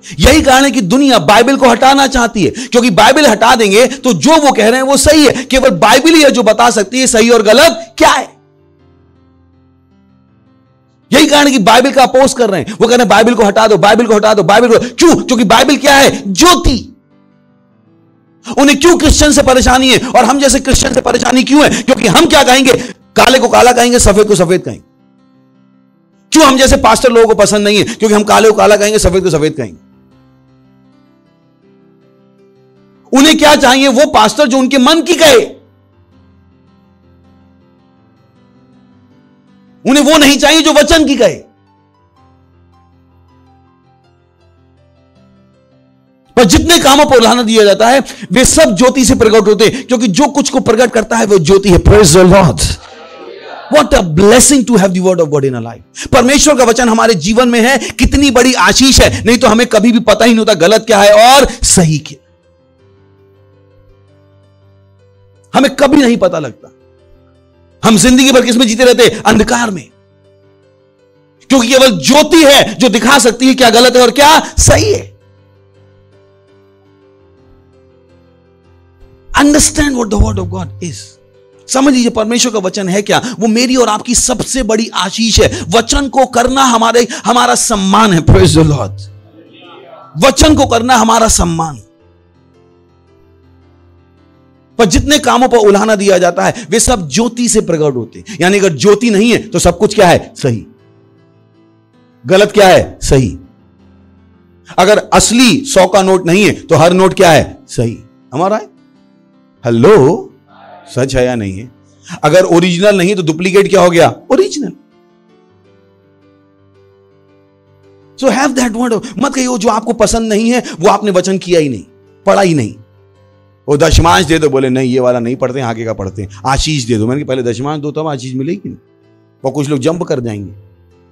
यही कारण है कि दुनिया बाइबल को हटाना चाहती है, क्योंकि बाइबल हटा देंगे तो जो वो कह रहे हैं वो सही है। केवल बाइबल ही है जो बता सकती है सही और गलत क्या है। यही कारण है कि बाइबल का अपोज कर रहे हैं। वो कह रहे हैं बाइबल को हटा दो, बाइबल को हटा दो, बाइबल को। क्यों? क्योंकि बाइबल क्या है, ज्योति। उन्हें क्यों क्रिश्चियन से परेशानी है और हम जैसे क्रिश्चियन से परेशानी क्यों है? क्योंकि हम क्या कहेंगे, काले को काला कहेंगे, सफेद को सफेद कहेंगे। क्यों हम जैसे पास्टर लोगों को पसंद नहीं है? क्योंकि हम काले को काला कहेंगे, सफेद को सफेद कहेंगे। उन्हें क्या चाहिए, वो पास्टर जो उनके मन की कहे। उन्हें वो नहीं चाहिए जो वचन की कहे। पर जितने कामों पर उल्हाना दिया जाता है वे सब ज्योति से प्रकट होते हैं, क्योंकि जो कुछ को प्रकट करता है वो ज्योति है। Praise the Lord. What a blessing to have the word of God in our life. परमेश्वर का वचन हमारे जीवन में है, कितनी बड़ी आशीष है। नहीं तो हमें कभी भी पता ही नहीं होता गलत क्या है और सही क्या। हमें कभी नहीं पता लगता। हम जिंदगी भर किसमें जीते रहते, अंधकार में, क्योंकि केवल ज्योति है जो दिखा सकती है क्या गलत है और क्या सही है। Understand what the word of God is. समझ लीजिए परमेश्वर का वचन है क्या, वो मेरी और आपकी सबसे बड़ी आशीष है। वचन को करना हमारा सम्मान है। Praise the Lord. वचन को करना हमारा सम्मान है। पर जितने कामों पर उल्हाना दिया जाता है वे सब ज्योति से प्रकट होते हैं। यानी अगर ज्योति नहीं है तो सब कुछ क्या है, सही। गलत क्या है, सही। अगर असली 100 का नोट नहीं है तो हर नोट क्या है, सही। हमारा है। हेलो, सच है या नहीं है? अगर ओरिजिनल नहीं तो डुप्लीकेट क्या हो गया, original. So have that word. मत कहिए जो आपको पसंद नहीं है वो आपने वचन किया ही नहीं, पढ़ा ही नहीं। वो दशमांश दे दो, बोले नहीं ये वाला नहीं पढ़ते, आगे का पढ़ते हैं। आशीष दे दो, मैंने पहले दशमांश दो तब आशीष मिलेगी नहीं। और कुछ लोग जंप कर जाएंगे,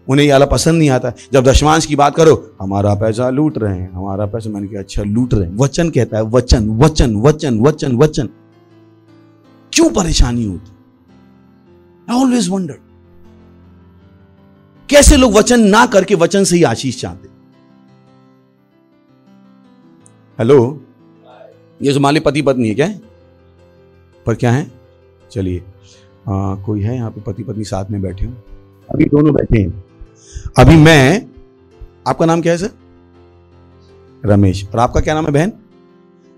उन्हें ये वाला पसंद नहीं आता। जब दशमांश की बात करो, हमारा पैसा लूट रहे हैं, हमारा पैसा। मैंने कहा अच्छा लूट रहे हैं, वचन कहता है वचन वचन वचन वचन वचन। क्यों परेशानी होती? आई ऑलवेज वंडर कैसे लोग वचन ना करके वचन से ही आशीष चाहते। हेलो, ये जो माले पति पत्नी है क्या है? पर क्या है, चलिए कोई है यहाँ पे पति पत्नी साथ में बैठे हो? अभी दोनों बैठे हैं। अभी मैं, आपका नाम क्या है सर? रमेश। और आपका क्या नाम है बहन?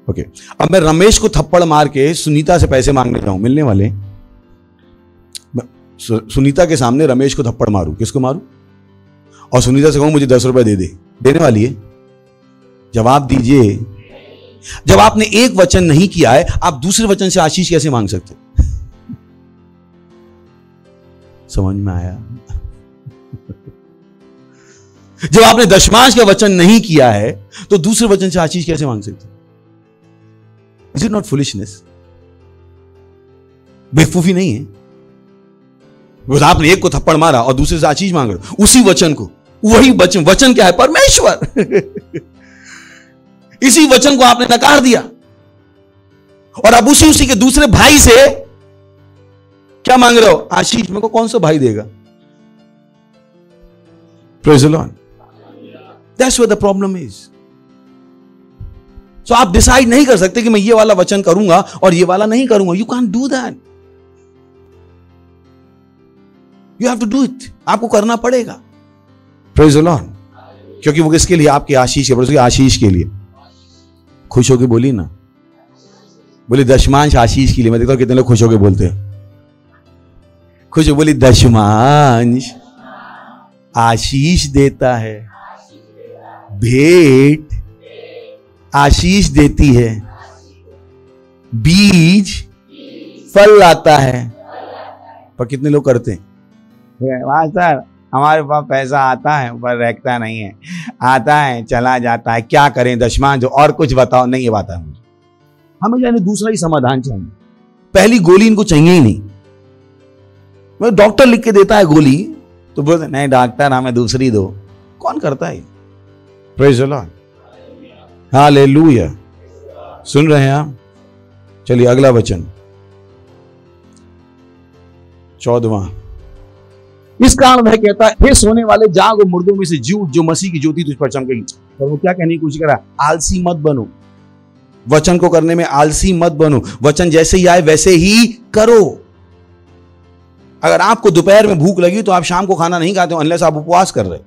ओके। अब मैं रमेश को थप्पड़ मार के सुनीता से पैसे मांगने जाऊं, मिलने वाले। सुनीता के सामने रमेश को थप्पड़ मारूं, किसको मारूं? और सुनीता से कहूं मुझे 10 रुपए दे दे, देने वाली है? जवाब दीजिए। जब आपने एक वचन नहीं किया है आप दूसरे वचन से आशीष कैसे मांग सकते? समझ में आया? जब आपने दशमांश का वचन नहीं किया है तो दूसरे वचन से आशीष कैसे मांग सकते? Is it not foolishness? बेवकूफी नहीं है? आपने एक को थप्पड़ मारा और दूसरे से आशीष मांग रहे हो, उसी वचन को। वही वचन, वचन क्या है? परमेश्वर। इसी वचन को आपने नकार दिया और अब उसी के दूसरे भाई से क्या मांग रहे हो? आशीष। मेरे को कौन सा भाई देगा? Praise the Lord. That's where the problem is. So आप डिसाइड नहीं कर सकते कि मैं ये वाला वचन करूंगा और ये वाला नहीं करूंगा। You can't do that. You have to do it. आपको करना पड़ेगा। Praise the Lord. क्योंकि वो किसके लिए? आपकी आशीष के, आशीष के लिए। खुश होके बोली ना, बोली दशमांश आशीष के लिए। मैं देखता हूं कितने लोग खुश होके बोलते हैं। खुश हो बोली दशमांश आशीष देता है, भेंट आशीष देती है, बीज फल लाता है। पर कितने लोग करते हैं? सर हमारे पास पैसा आता है पर रखता नहीं है, आता है चला जाता है, क्या करें दशमांश और कुछ बताओ। नहीं, ये बात है मुझे, हमें यानी दूसरा ही समाधान चाहिए। पहली गोली इनको चाहिए ही नहीं। मैं डॉक्टर लिख के देता है गोली तो बोलते नहीं डॉक्टर हमें दूसरी दो। कौन करता है? Praise the Lord, hallelujah. सुन रहे हैं आप? चलिए अगला वचन 14वां। इस कारण वह कहता है, हे सोने वाले जाग और मुर्दों में से जी उठ, जो मसीह की ज्योति तुझ पर चमकेगी। और वो क्या कहने की कोशिश कर रहा है? आलसी मत बनो। वचन को करने में आलसी मत बनो। वचन जैसे ही आए वैसे ही करो। अगर आपको दोपहर में भूख लगी तो आप शाम को खाना नहीं खाते हो अनलेस आप उपवास कर रहे।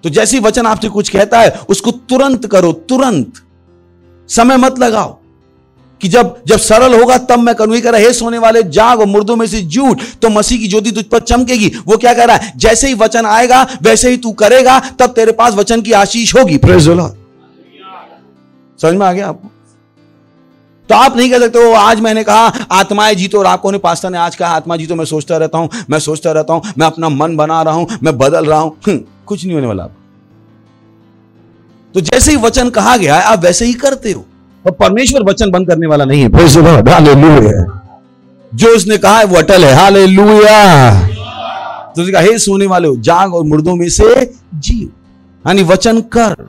तो जैसे ही वचन आपसे कुछ कहता है उसको तुरंत करो, तुरंत। समय मत लगाओ कि जब सरल होगा तब मैं करूंगी। कह रहा है, हे सोने वाले जाग और मुर्दों में से जी उठ, तो मसीह की ज्योति तुझ पर चमकेगी। वो क्या कह रहा है? जैसे ही वचन आएगा वैसे ही तू करेगा, तब तेरे पास वचन की आशीष होगी। Praise the Lord. समझ में आ गया आपको? तो आप नहीं कह सकते हो आज मैंने कहा आत्माएं जीतो, और आपको पास्टर ने आज कहा आत्मा जीतो। मैं सोचता रहता हूं, मैं अपना मन बना रहा हूं, मैं बदल रहा हूं। कुछ नहीं होने वाला। तो जैसे ही वचन कहा गया है आप वैसे ही करते हो। और परमेश्वर वचन बंद करने वाला नहीं है। Praise the Lord, hallelujah. जो उसने कहा है वो अटल है। हालेलुया। तो उसने कहा, हे सोने वाले हो जाग और मुर्दों में से जी, यानी वचन कर।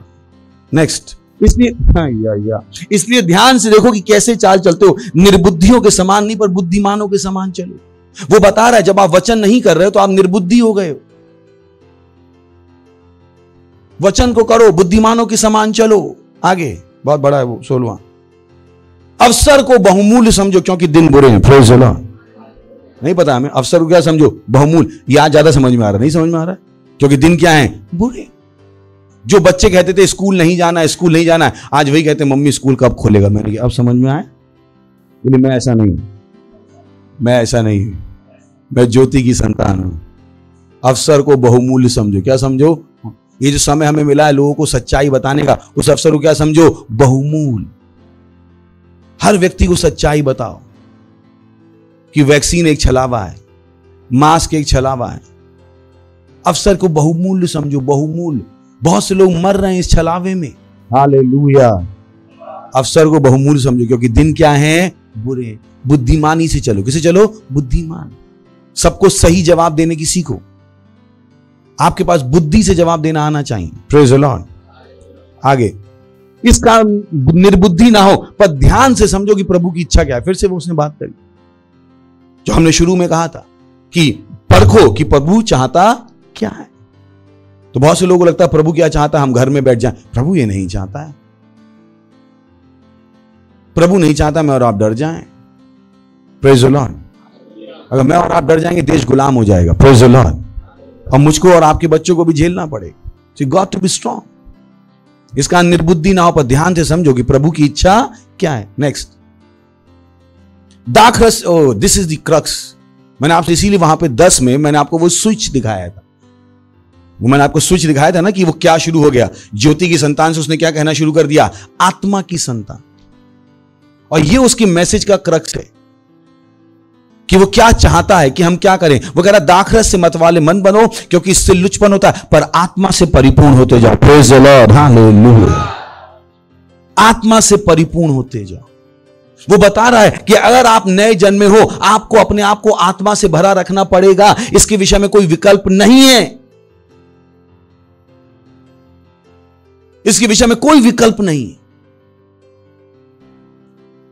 नेक्स्ट। इसलिए ध्यान से देखो कि कैसे चाल चलते हो। निर्बुद्धियों के समान नहीं पर बुद्धिमानों के समान चलो। वो बता रहा है जब आप वचन नहीं कर रहे हो तो आप निर्बुद्धि हो गए हो। वचन को करो, बुद्धिमानों के समान चलो। आगे बहुत बड़ा है वो 16वां। अवसर को बहुमूल्य समझो क्योंकि दिन बुरे हैं। Praise the Lord. नहीं पता हमें अवसर को क्या समझो? बहुमूल्य। यह ज्यादा समझ में आ रहा, नहीं समझ में आ रहा है क्योंकि दिन क्या है? बुरे। जो बच्चे कहते थे स्कूल नहीं जाना है, स्कूल नहीं जाना है, आज वही कहते मम्मी स्कूल कब खोलेगा। मैंने कहा अब समझ में आया? बोले मैं ऐसा नहीं हूं, मैं ऐसा नहीं हूं, मैं ज्योति की संतान हूं। अवसर को बहुमूल्य समझो। क्या समझो? ये जो समय हमें मिला है लोगों को सच्चाई बताने का, उस अवसर को क्या समझो? बहुमूल्य। हर व्यक्ति को सच्चाई बताओ कि वैक्सीन एक छलावा है, मास्क एक छलावा है। अवसर को बहुमूल्य समझो, बहुमूल्य। बहुत से लोग मर रहे हैं इस छलावे में। हालेलुया। अवसर को बहुमूल्य समझो क्योंकि दिन क्या है? बुरे। बुद्धिमानी से चलो। किसे चलो? बुद्धिमान। सबको सही जवाब देने की सीखो। आपके पास बुद्धि से जवाब देना आना चाहिए। Praise the Lord. आगे, इसका निर्बुद्धि ना हो पर ध्यान से समझो कि प्रभु की इच्छा क्या है। फिर से वो उसने बात करी जो हमने शुरू में कहा था कि परखो कि प्रभु चाहता क्या है। तो बहुत से लोगों को लगता है प्रभु क्या चाहता है? हम घर में बैठ जाएं। प्रभु ये नहीं चाहता है। प्रभु नहीं चाहता मैं और आप डर जाएं। Praise the Lord. अगर मैं और आप डर जाएंगे देश गुलाम हो जाएगा। Praise the Lord. और मुझको और आपके बच्चों को भी झेलना पड़ेगा। So you got to be strong। इसका निर्बुद्धि ना हो पर ध्यान से समझो कि प्रभु की इच्छा क्या है। नेक्स्ट, दाखरस। This is the crux. मैंने आपसे इसीलिए वहां पे 10 में मैंने आपको वो स्विच दिखाया था। वो मैंने आपको स्विच दिखाया था ना कि वो क्या शुरू हो गया। ज्योति की संतान से उसने क्या कहना शुरू कर दिया? आत्मा की संतान। और ये उसकी मैसेज का क्रक्स है कि वो क्या चाहता है कि हम क्या करें। वो कह रहा दाखरस से मतवाले मन बनो क्योंकि इससे लुचपन होता है, पर आत्मा से परिपूर्ण होते जाओ। Praise the Lord, hallelujah. आत्मा से परिपूर्ण होते जाओ। वो बता रहा है कि अगर आप नए जन्मे हो आपको अपने आप को आत्मा से भरा रखना पड़ेगा। इसके विषय में कोई विकल्प नहीं है। इसके विषय में कोई विकल्प नहीं।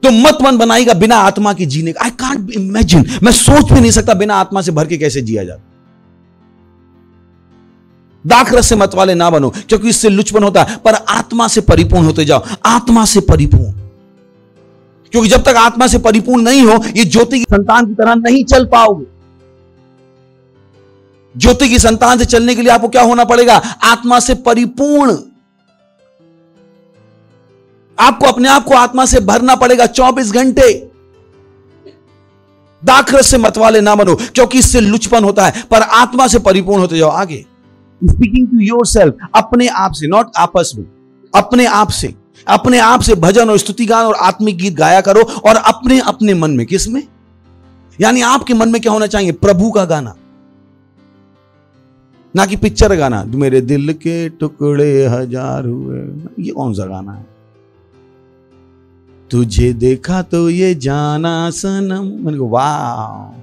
तो मत मन बनाएगा बिना आत्मा के जीने का। आई कांट इमेजिन, मैं सोच भी नहीं सकता बिना आत्मा से भर के कैसे जिया जाता। दाखरस से मतवाले ना बनो क्योंकि इससे लुचपन होता है, पर आत्मा से परिपूर्ण होते जाओ। आत्मा से परिपूर्ण, क्योंकि जब तक आत्मा से परिपूर्ण नहीं हो, ये ज्योति की संतान की तरह नहीं चल पाओगे। ज्योति की संतान से चलने के लिए आपको क्या होना पड़ेगा? आत्मा से परिपूर्ण। आपको अपने आप को आत्मा से भरना पड़ेगा 24 घंटे। दाखरस से मतवाले ना बनो क्योंकि इससे लुचपन होता है, पर आत्मा से परिपूर्ण होते जाओ। आगे स्पीकिंग टू योरसेल्फ, अपने आप से, नॉट आपस में, अपने आप से, अपने आप से भजन और स्तुति गान और आत्मिक गीत गाया करो, और अपने अपने मन में। किसमें? यानी आपके मन में क्या होना चाहिए? प्रभु का गाना, ना कि पिक्चर गाना। मेरे दिल के टुकड़े हजार हुए, ये कौन सा गाना है? तुझे देखा तो ये जाना सनम। मैंने कहा वाह,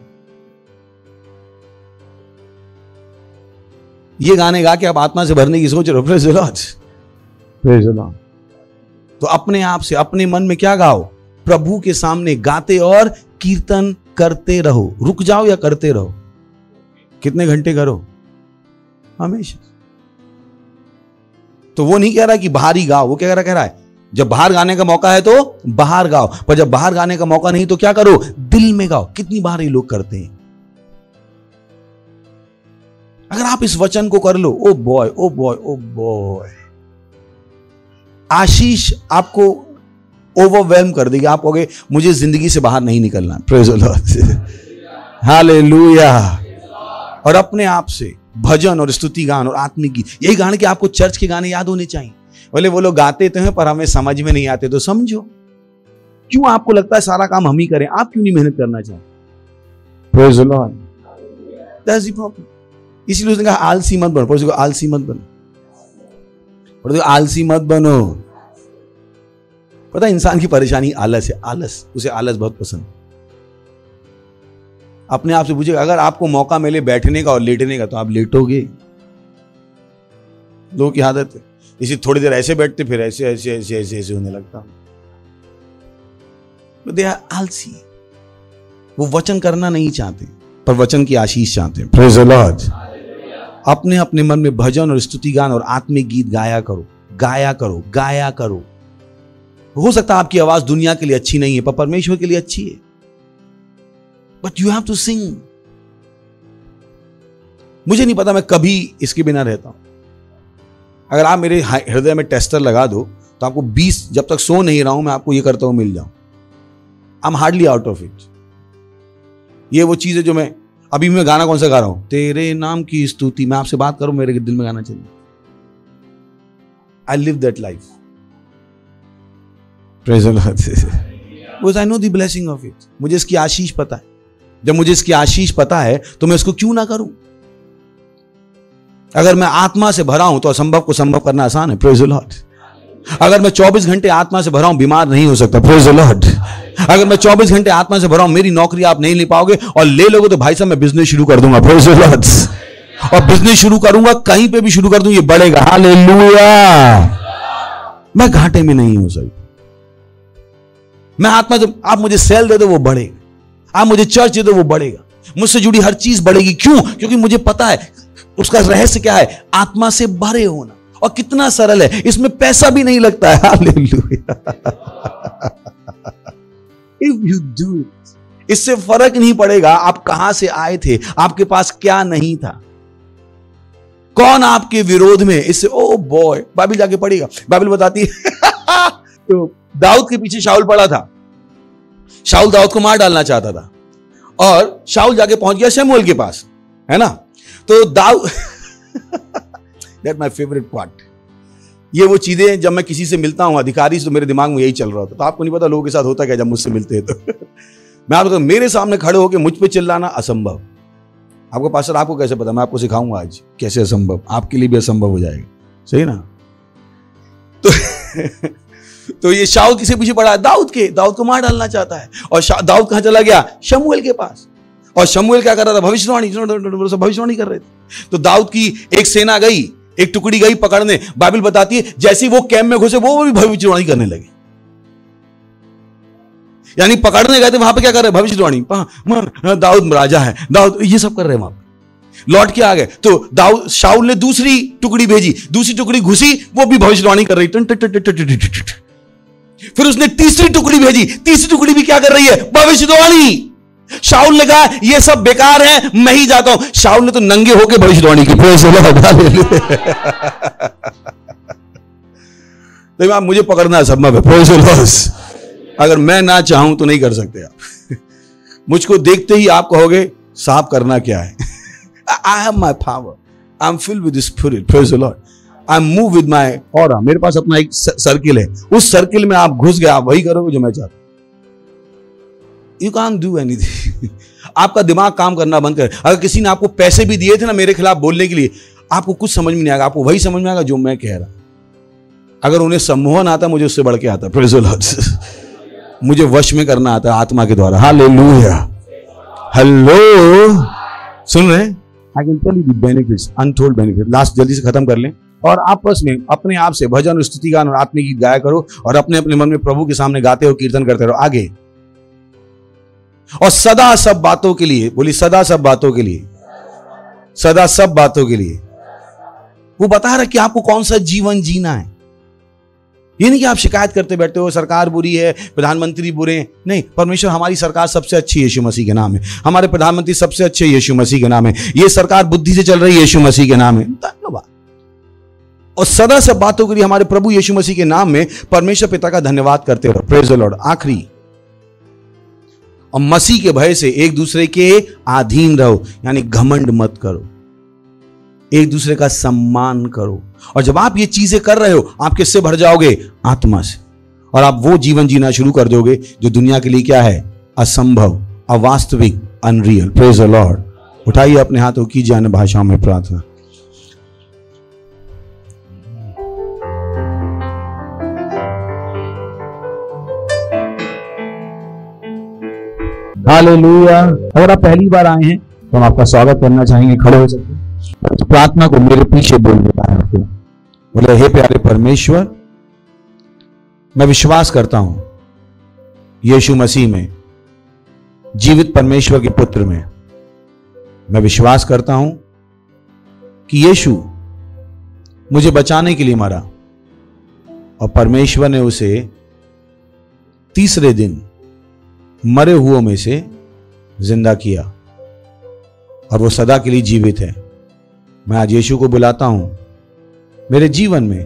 ये गाने गा के आप आत्मा से भरने की सोच रहे हो। Praise the Lord, praise the Lord. तो अपने आप से, अपने मन में क्या गाओ? प्रभु के सामने गाते और कीर्तन करते रहो। रुक जाओ या करते रहो? कितने घंटे करो? हमेशा। तो वो नहीं कह रहा कि बाहर ही गाओ, वो क्या कह रहा है जब बाहर गाने का मौका है तो बाहर गाओ, पर जब बाहर गाने का मौका नहीं तो क्या करो? दिल में गाओ। कितनी बार ये लोग करते हैं? अगर आप इस वचन को कर लो, oh boy oh boy oh boy, आशीष आपको ओवरवेल्म कर देगी। आप कहोगे मुझे जिंदगी से बाहर नहीं निकलना। Praise the Lord, hallelujah. और अपने आप से भजन और स्तुति गान और आत्मिक गीत, यही गाने कि आपको चर्च के गाने याद होने चाहिए। बोले वो लोग गाते तो हैं पर हमें समझ में नहीं आते, तो समझो। क्यों आपको लगता है सारा काम हम ही करें? आप क्यों नहीं मेहनत करना चाहते? Praise the Lord, that's the problem. इसलिए उसने कहा आलसी मत बनो। पर आलसी मत बनो, पर आलसी मत बनो। पता है इंसान की परेशानी आलस है। आलस, उसे आलस बहुत पसंद। अपने आप से पूछेगा, अगर आपको मौका मिले बैठने का और लेटने का तो आप लेटोगे? लोगों की आदत है, इसी थोड़ी देर ऐसे बैठते फिर ऐसे ऐसे ऐसे ऐसे ऐसे होने लगता। दे आर आलसी। वो वचन करना नहीं चाहते, पर वचन की आशीष चाहते हैं। Praise the Lord. अपने अपने मन में भजन और स्तुति गान और आत्मिक गीत गाया करो, गाया करो, गाया करो। हो सकता है आपकी आवाज दुनिया के लिए अच्छी नहीं है, पर परमेश्वर के लिए अच्छी है। But you have to sing. मुझे नहीं पता मैं कभी इसके बिना रहता हूं। अगर आप मेरे हृदय में टेस्टर लगा दो तो आपको 20, जब तक सो नहीं रहा हूं मैं आपको ये करता हूं मिल जाऊं। I am hardly out of it. ये वो चीज है जो मैं अभी मैं गाना कौन सा गा रहा हूं? तेरे नाम की स्तुति। मैं आपसे बात करूं, मेरे दिल में गाना चाहिए। I live that life. Praise the Lord. Because I know the blessing of it. मुझे इसकी आशीष पता है। जब मुझे इसकी आशीष पता है तो मैं इसको क्यों ना करूं? अगर मैं आत्मा से भरा हूं तो असंभव को संभव करना आसान है। Praise the Lord. अगर मैं 24 घंटे आत्मा से भरा हूं, बीमार नहीं हो सकता। Praise the Lord. अगर मैं 24 घंटे आत्मा से भरा हूं, मेरी नौकरी आप नहीं ले पाओगे, और ले लोगे तो भाई साहब मैं बिजनेस शुरू कर दूंगा। Praise the Lord. और बिजनेस शुरू करूंगा, कहीं पे भी शुरू कर दूं, ये बढ़ेगा। हालेलुया। मैं घाटे में नहीं हो सकता। मैं आत्मा से, आप मुझे सेल दे दो वो बढ़ेगा, आप मुझे चर्च दे दो वो बढ़ेगा, मुझसे जुड़ी हर चीज बढ़ेगी। क्यों? क्योंकि मुझे पता है उसका रहस्य क्या है, आत्मा से भरे होना। और कितना सरल है, इसमें पैसा भी नहीं लगता है। Hallelujah. If you do it, इससे फर्क नहीं पड़ेगा आप कहां से आए थे, आपके पास क्या नहीं था, कौन आपके विरोध में। इससे ओ बॉय, बाइबल जाके पढ़ेगा, बाइबल बताती है तो दाऊद के पीछे शाऊल पड़ा था। शाऊल दाऊद को मार डालना चाहता था, और शाऊल जाके पहुंच गया शमूएल के पास, है ना। तो दाऊद दैट माय फेवरेट पार्ट। ये वो चीजें जब मैं किसी से मिलता हूं अधिकारी से, तो मेरे दिमाग में यही चल रहा होता। तो आपको नहीं पता लोगों के साथ होता क्या जब मुझसे मिलते हैं। तो मैं आपको, मेरे सामने खड़े होकर मुझ पे चिल्लाना असंभव। आपको पास्टर, आपको कैसे पता? मैं आपको सिखाऊंगा आज कैसे असंभव आपके लिए भी असंभव हो जाएगा। सही ना। तो ये शाऊल किसे पीछे पड़ा है? दाऊद को मार डालना चाहता है। और दाऊद कहां चला गया? शमूएल के पास। और शमूएल क्या कर रहा था? भविष्यवाणी कर रहे थे। तो दाऊद की एक सेना गई, एक टुकड़ी गई पकड़ने। बाइबल बताती है जैसे वो कैंप में घुसे वो भी भविष्यवाणी करने लगे। यानी पकड़ने गए थे, वहां पे क्या कर रहे? भविष्यवाणी। दाऊद राजा है, दाऊद, ये सब कर रहे हैं वहां पे। लौट के आ गए तो दाऊद शाऊल ने दूसरी टुकड़ी भेजी, दूसरी टुकड़ी घुसी, वो भी भविष्यवाणी कर रही, फिर उसने तीसरी टुकड़ी भेजी, तीसरी टुकड़ी भी क्या कर रही है? भविष्यवाणी। शाऊल ने कहा ये सब बेकार है, मैं ही जाता हूं। शाऊल ने तो नंगे होकर भविष्यवाणी की। तो आप मुझे पकड़ना है सब में, अगर मैं ना चाहूं तो नहीं कर सकते आप। मुझको देखते ही आप कहोगे साहब करना क्या है? I have my power. I'm filled with the Spirit. Praise the Lord. I move with my aura. मेरे पास अपना एक सर्किल है, उस सर्किल में आप घुस गए, आप वही करोगे जो मैं चाहता हूं। You can't do anything. आपका दिमाग काम करना बंद कर। अगर किसी ने आपको पैसे भी दिए थे ना मेरे खिलाफ बोलने के लिए, आपको कुछ समझ में नहीं आएगा, आपको वही समझ में आएगा जो मैं कह रहा। अगर उन्हें सम्मोहन आता मुझे उससे बढ़ के आता। Praise the Lord. मुझे वश में करना आता है आत्मा के द्वारा। हालेलुया। हेलो, सुन रहे हैं? I can tell you the benefits, untold benefits. Last जल्दी से खत्म कर लें और आपस में अपने आप से भजन और स्तुति गान और आत्मिक गीत गाया करो और अपने अपने मन में प्रभु के सामने गाते हो, कीर्तन करते रहो आगे। और सदा सब बातों के लिए, बोली सदा सब बातों के लिए, सदा सब बातों के लिए। वो बता रहा कि आपको कौन सा जीवन जीना है। ये नहीं कि आप शिकायत करते बैठते हो सरकार बुरी है, प्रधानमंत्री बुरे हैं। नहीं, परमेश्वर हमारी सरकार सबसे अच्छी यीशु मसीह के नाम है, हमारे प्रधानमंत्री सबसे अच्छे यीशु मसीह के नाम है, ये सरकार बुद्धि से चल रही है यीशु मसीह के नाम है। धन्यवाद। और सदा सब बातों के लिए हमारे प्रभु यीशु मसीह के नाम में परमेश्वर पिता का धन्यवाद करते रहो। Praise the Lord. आखिरी, और मसीह के भय से एक दूसरे के अधीन रहो, यानी घमंड मत करो, एक दूसरे का सम्मान करो। और जब आप ये चीजें कर रहे हो, आप किससे भर जाओगे? आत्मा से। और आप वो जीवन जीना शुरू कर दोगे जो दुनिया के लिए क्या है? असंभव, अवास्तविक, अनरियल। Praise the Lord. उठाइए अपने हाथों, कीजिए अन्य भाषाओं में प्रार्थना। हालेलुया। अगर आप पहली बार आए हैं तो हम आपका स्वागत करना चाहेंगे, खड़े हो सकते हैं। तो प्रार्थना को मेरे पीछे बोल देता है आपको। बोले, हे प्यारे परमेश्वर, मैं विश्वास करता हूं यीशु मसीह में, जीवित परमेश्वर के पुत्र में। मैं विश्वास करता हूं कि यीशु मुझे बचाने के लिए मरा और परमेश्वर ने उसे तीसरे दिन मरे हुओं में से जिंदा किया और वो सदा के लिए जीवित है। मैं आज यीशु को बुलाता हूं मेरे जीवन में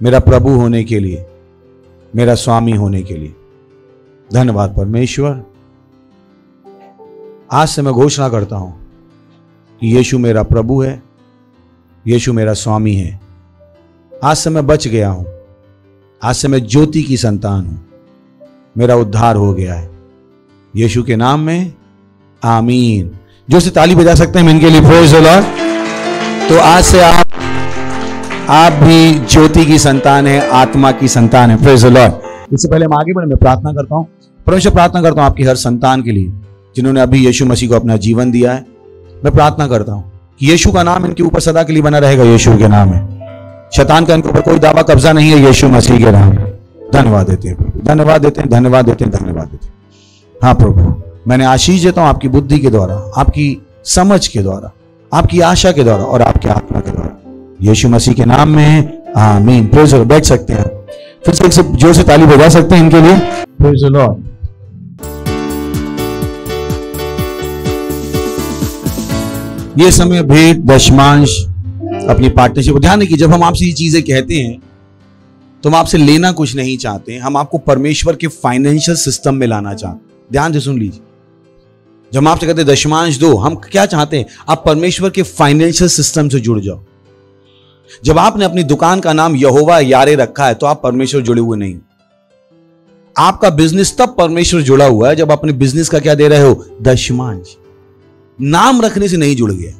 मेरा प्रभु होने के लिए, मेरा स्वामी होने के लिए। धन्यवाद परमेश्वर। आज से मैं घोषणा करता हूं कि यीशु मेरा प्रभु है, यीशु मेरा स्वामी है। आज से मैं बच गया हूं, आज से मैं ज्योति की संतान हूं, मेरा उद्धार हो गया है यीशु के नाम में। आमीन। जो से ताली बजा सकते हैं इनके लिए, प्रेज द लॉर्ड। तो आज से आप भी ज्योति की संतान है, आत्मा की संतान है। Praise the Lord. इससे पहले हम आगे बढ़े, मैं प्रार्थना करता हूं। परमेश्वर, प्रार्थना करता हूं आपकी हर संतान के लिए जिन्होंने अभी यीशु मसीह को अपना जीवन दिया है। मैं प्रार्थना करता हूं कि यीशु का नाम इनके ऊपर सदा के लिए बना रहेगा। यीशु के नाम है, शैतान का इनके ऊपर कोई दावा कब्जा नहीं है। यीशु मसीह के नाम है। धन्यवाद देते हैं प्रभु, धन्यवाद देते हैं, धन्यवाद देते हैं, धन्यवाद देते हैं। हाँ प्रभु, मैंने आशीष देता हूं आपकी बुद्धि के द्वारा, आपकी समझ के द्वारा, आपकी आशा के द्वारा और आपके आत्मा के द्वारा, यीशु मसीह के नाम में। आमीन। Praise the Lord. बैठ सकते हैं, फिर से एक से जोर से ताली बजा सकते हैं इनके लिए। Praise the Lord. ये समय भेंट, दशमांश, अपनी पार्टनरशिप। ध्यान रखिए, जब हम आपसे ये चीजें कहते हैं तो हम आपसे लेना कुछ नहीं चाहते, हम आपको परमेश्वर के फाइनेंशियल सिस्टम में लाना चाहते हैं। ध्यान से सुन लीजिए, जब हम आपसे कहते हैं दशमांश दो, हम क्या चाहते हैं? आप परमेश्वर के फाइनेंशियल सिस्टम से जुड़ जाओ। जब आपने अपनी दुकान का नाम यहोवा यारे रखा है तो आप परमेश्वर जुड़े हुए नहीं। आपका बिजनेस तब परमेश्वर जुड़ा हुआ है जब अपने बिजनेस का क्या दे रहे हो? दशमांश। नाम रखने से नहीं जुड़ गया,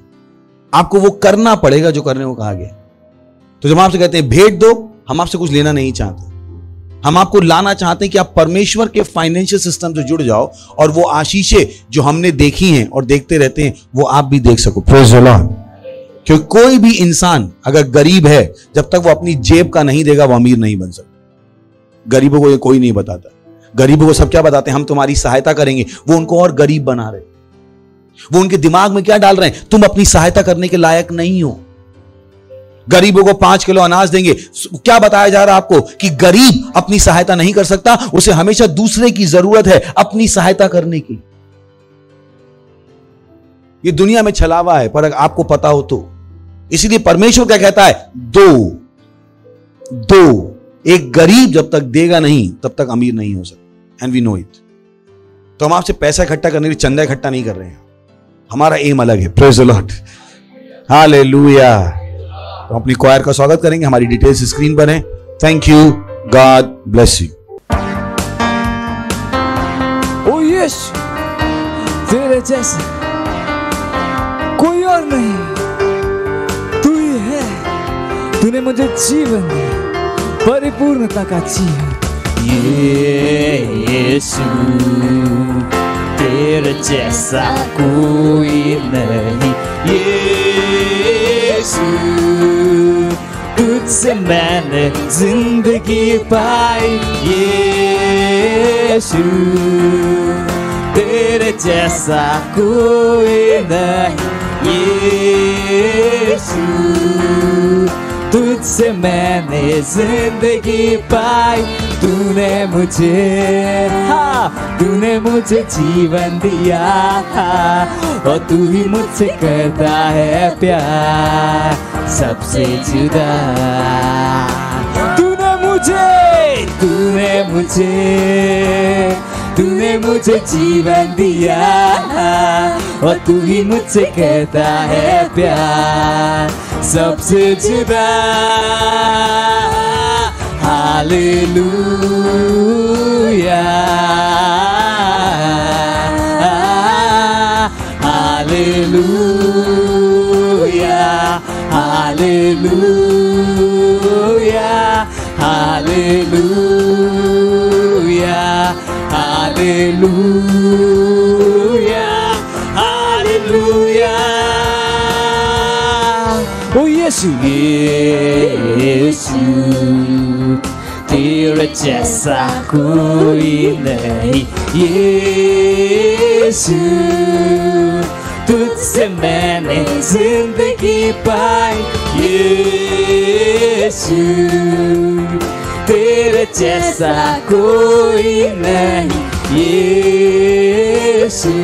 आपको वो करना पड़ेगा जो करने को कहा गया। तो जब आपसे कहते हैं भेंट दो, हम आपसे कुछ लेना नहीं चाहते, हम आपको लाना चाहते हैं कि आप परमेश्वर के फाइनेंशियल सिस्टम से जुड़ जाओ और वो आशीषें जो हमने देखी हैं और देखते रहते हैं वो आप भी देख सको। Praise the Lord. क्योंकि कोई भी इंसान अगर गरीब है, जब तक वो अपनी जेब का नहीं देगा वो अमीर नहीं बन सकता। गरीबों को ये कोई नहीं बताता। गरीबों को सब क्या बताते हैं? हम तुम्हारी सहायता करेंगे। वो उनको और गरीब बना रहे। वो उनके दिमाग में क्या डाल रहे हैं, तुम अपनी सहायता करने के लायक नहीं हो। गरीबों को 5 किलो अनाज देंगे, क्या बताया जा रहा है आपको कि गरीब अपनी सहायता नहीं कर सकता, उसे हमेशा दूसरे की जरूरत है अपनी सहायता करने की। ये दुनिया में छलावा है, पर अगर आपको पता हो तो। इसीलिए परमेश्वर क्या कहता है, दो। एक गरीब जब तक देगा नहीं तब तक अमीर नहीं हो सकता, एंड वी नो इट। तो हम आपसे पैसा इकट्ठा करने के लिए चंदा इकट्ठा नहीं कर रहे हैं, हमारा एम अलग है। Praise the Lord, hallelujah. तो अपनी क्वायर का स्वागत करेंगे, हमारी डिटेल्स स्क्रीन पर हैं। Thank you, God bless you. ओ यीशु, तेरे जैसा कोई और नहीं, तू ही है। तूने मुझे जीवन दिया, परिपूर्णता का जीवन। यीशु, तेरे जैसा कोई नहीं। यीशु, तुझसे मैंने जिंदगी पाई। यीशु, तेरे जैसा कोई नहीं। यीशु, तुझसे मैंने जिंदगी पाई। तूने मुझे जीवन दिया, और तू ही मुझसे करता है प्यार सबसे जुदा। तूने मुझे जीवन दिया, और तू ही मुझसे कहता है प्यार सबसे जुदा। Hallelujah, hallelujah, hallelujah, hallelujah, hallelujah, hallelujah. ओ यीशु, यीशु, तेरे जैसा कोई नहीं। यीशु, तुझसे मैंने जिंदगी पाई। यीशु, तेरे जैसा कोई नहीं। यीशु,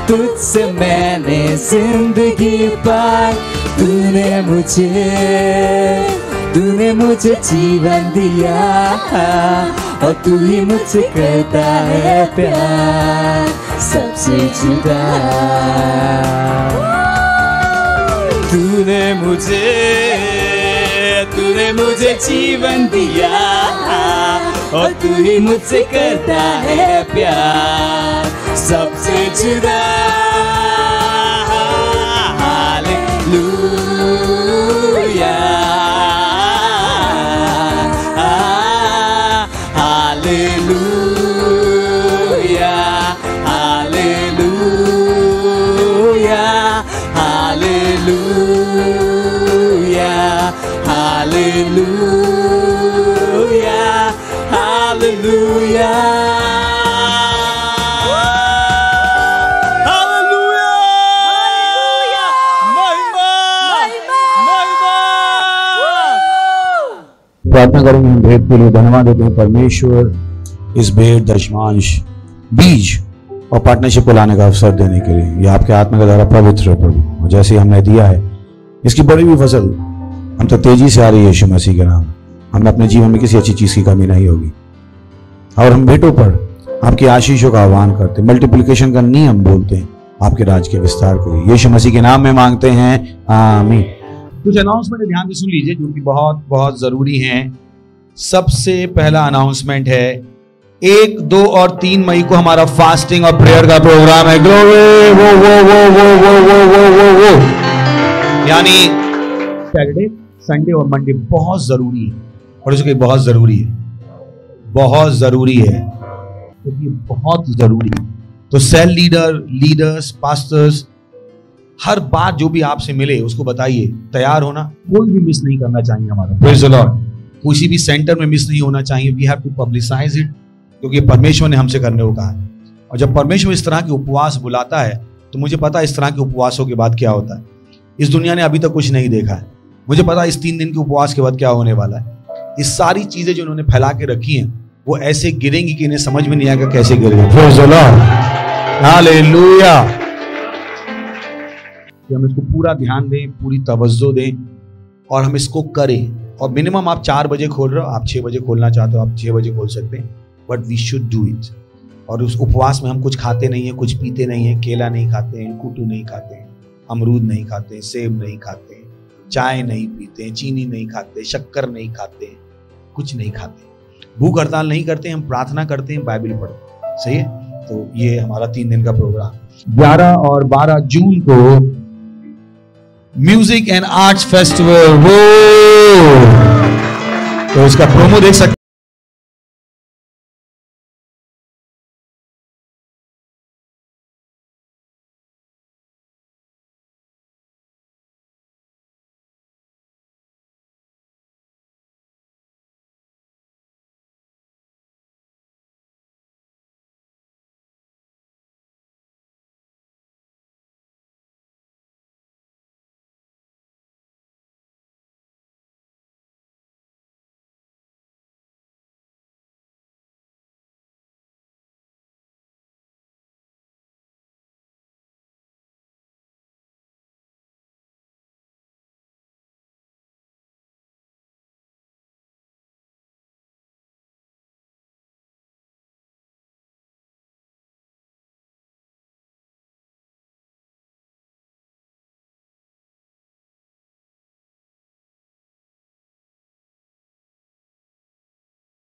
तुझसे मैंने जिंदगी पाई। तूने मुझे जीवन दिया, और तू ही मुझसे करता है प्यार सबसे जुदा। तूने मुझे जीवन दिया, और तू ही मुझसे करता है प्यार सबसे जुदा। Hallelujah, hallelujah, hallelujah, hallelujah, hallelujah, hallelujah, hallelujah, महिमा, महिमा। प्रार्थना करेंगे हम भेद के लिए। धन्यवाद देते हैं परमेश्वर इस भेद, दशमांश, बीज और पार्टनरशिप को लाने का अवसर देने के लिए। ये आपके आत्मा के द्वारा पवित्र है प्रभु, और जैसे हमने दिया है इसकी बड़ी भी फसल हम तो तेजी से आ रही है यीशु मसीह के नाम। हमें अपने जीवन में किसी अच्छी चीज की कमी नहीं होगी, और हम बेटों पर आपकी आशीषों का आह्वान करते, मल्टीप्लिकेशन का नियम बोलते हैं, आपके राज के विस्तार को यीशु मसीह के नाम में मांगते हैं, आमीन। कुछ अनाउंसमेंट ध्यान से सुन लीजिए जो कि बहुत बहुत जरूरी हैं। सबसे पहला अनाउंसमेंट है 1, 2 और 3 मई को हमारा फास्टिंग और प्रेयर का प्रोग्राम है। ग्लोरी, वो यानी सैटरडे, संडे और मंडे बहुत जरूरी है, और इसके बहुत जरूरी है, बहुत जरूरी है, क्योंकि बहुत जरूरी है। तो सेल लीडर्स, पास्टर्स, हर बात जो भी आपसे मिले उसको बताइए, तैयार होना, कोई भी मिस नहीं करना चाहिए हमारा। प्रेज द लॉर्ड, किसी भी सेंटर में मिस नहीं होना चाहिए। We have to publicise it, क्योंकि परमेश्वर ने हमसे करने को कहा है। और जब परमेश्वर इस तरह के उपवास बुलाता है तो मुझे पता है इस तरह के उपवासों के बाद क्या होता है। इस दुनिया ने अभी तक कुछ नहीं देखा है। मुझे पता है इस 3 दिन के उपवास के बाद क्या होने वाला है। ये सारी चीजें जो उन्होंने फैला के रखी हैं वो ऐसे गिरेंगी कि इन्हें समझ में नहीं आएगा कैसे गिरेंगी। Praise the Lord, hallelujah. हम इसको पूरा ध्यान दें, पूरी तवज्जो दें और हम इसको करें। और मिनिमम आप 4 बजे खोल रहे हो, आप 6 बजे खोलना चाहते हो, आप 6 बजे खोल सकते हैं, but we should do it. और उस उपवास में हम कुछ खाते नहीं है, कुछ पीते नहीं है, केला नहीं खाते हैं, कुटू नहीं खाते हैं, अमरूद नहीं खाते हैं, सेब नहीं खाते हैं, चाय नहीं पीते हैं, चीनी नहीं खाते, शक्कर नहीं खाते, कुछ नहीं खाते, भूख हड़ताल नहीं करते, हम प्रार्थना करते हैं, बाइबल पढ़ते हैं। सही है। तो ये हमारा 3 दिन का प्रोग्राम। 11 और 12 जून को म्यूजिक एंड आर्ट्स फेस्टिवल, वो तो इसका प्रोमो देख सकते।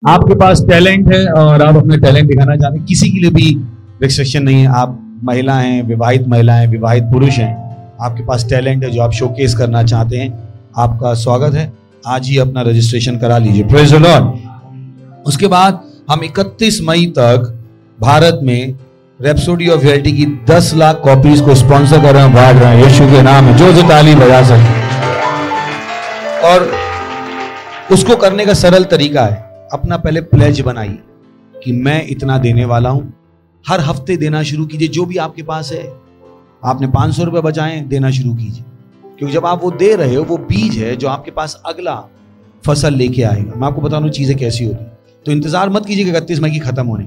आपके पास टैलेंट है और आप अपना टैलेंट दिखाना चाहते हैं, किसी के लिए भी रिस्ट्रिक्शन नहीं है। आप महिला हैं, विवाहित विवाहित पुरुष हैं, आपके पास टैलेंट है जो आप शोकेस करना चाहते हैं, आपका स्वागत है। आज ही अपना रजिस्ट्रेशन करा लीजिए। Praise the Lord. उसके बाद हम 31 मई तक भारत में रैप्सोडी ऑफ रियलिटी की 10 लाख कॉपीज को स्पॉन्सर कर रहे हैं, भाग रहे हैं यीशु के नाम में। जो ताली बजा सके। और उसको करने का सरल तरीका है, अपना पहले प्लेज बनाइए कि मैं इतना देने वाला हूं। हर हफ्ते देना शुरू कीजिए। जो भी आपके पास है, आपने 500 रुपए बचाए, देना शुरू कीजिए, क्योंकि जब आप वो दे रहे हो वो बीज है जो आपके पास अगला फसल लेके आएगा। मैं आपको बता दूं चीजें कैसी होती। तो इंतजार मत कीजिए 31 मई की खत्म होने।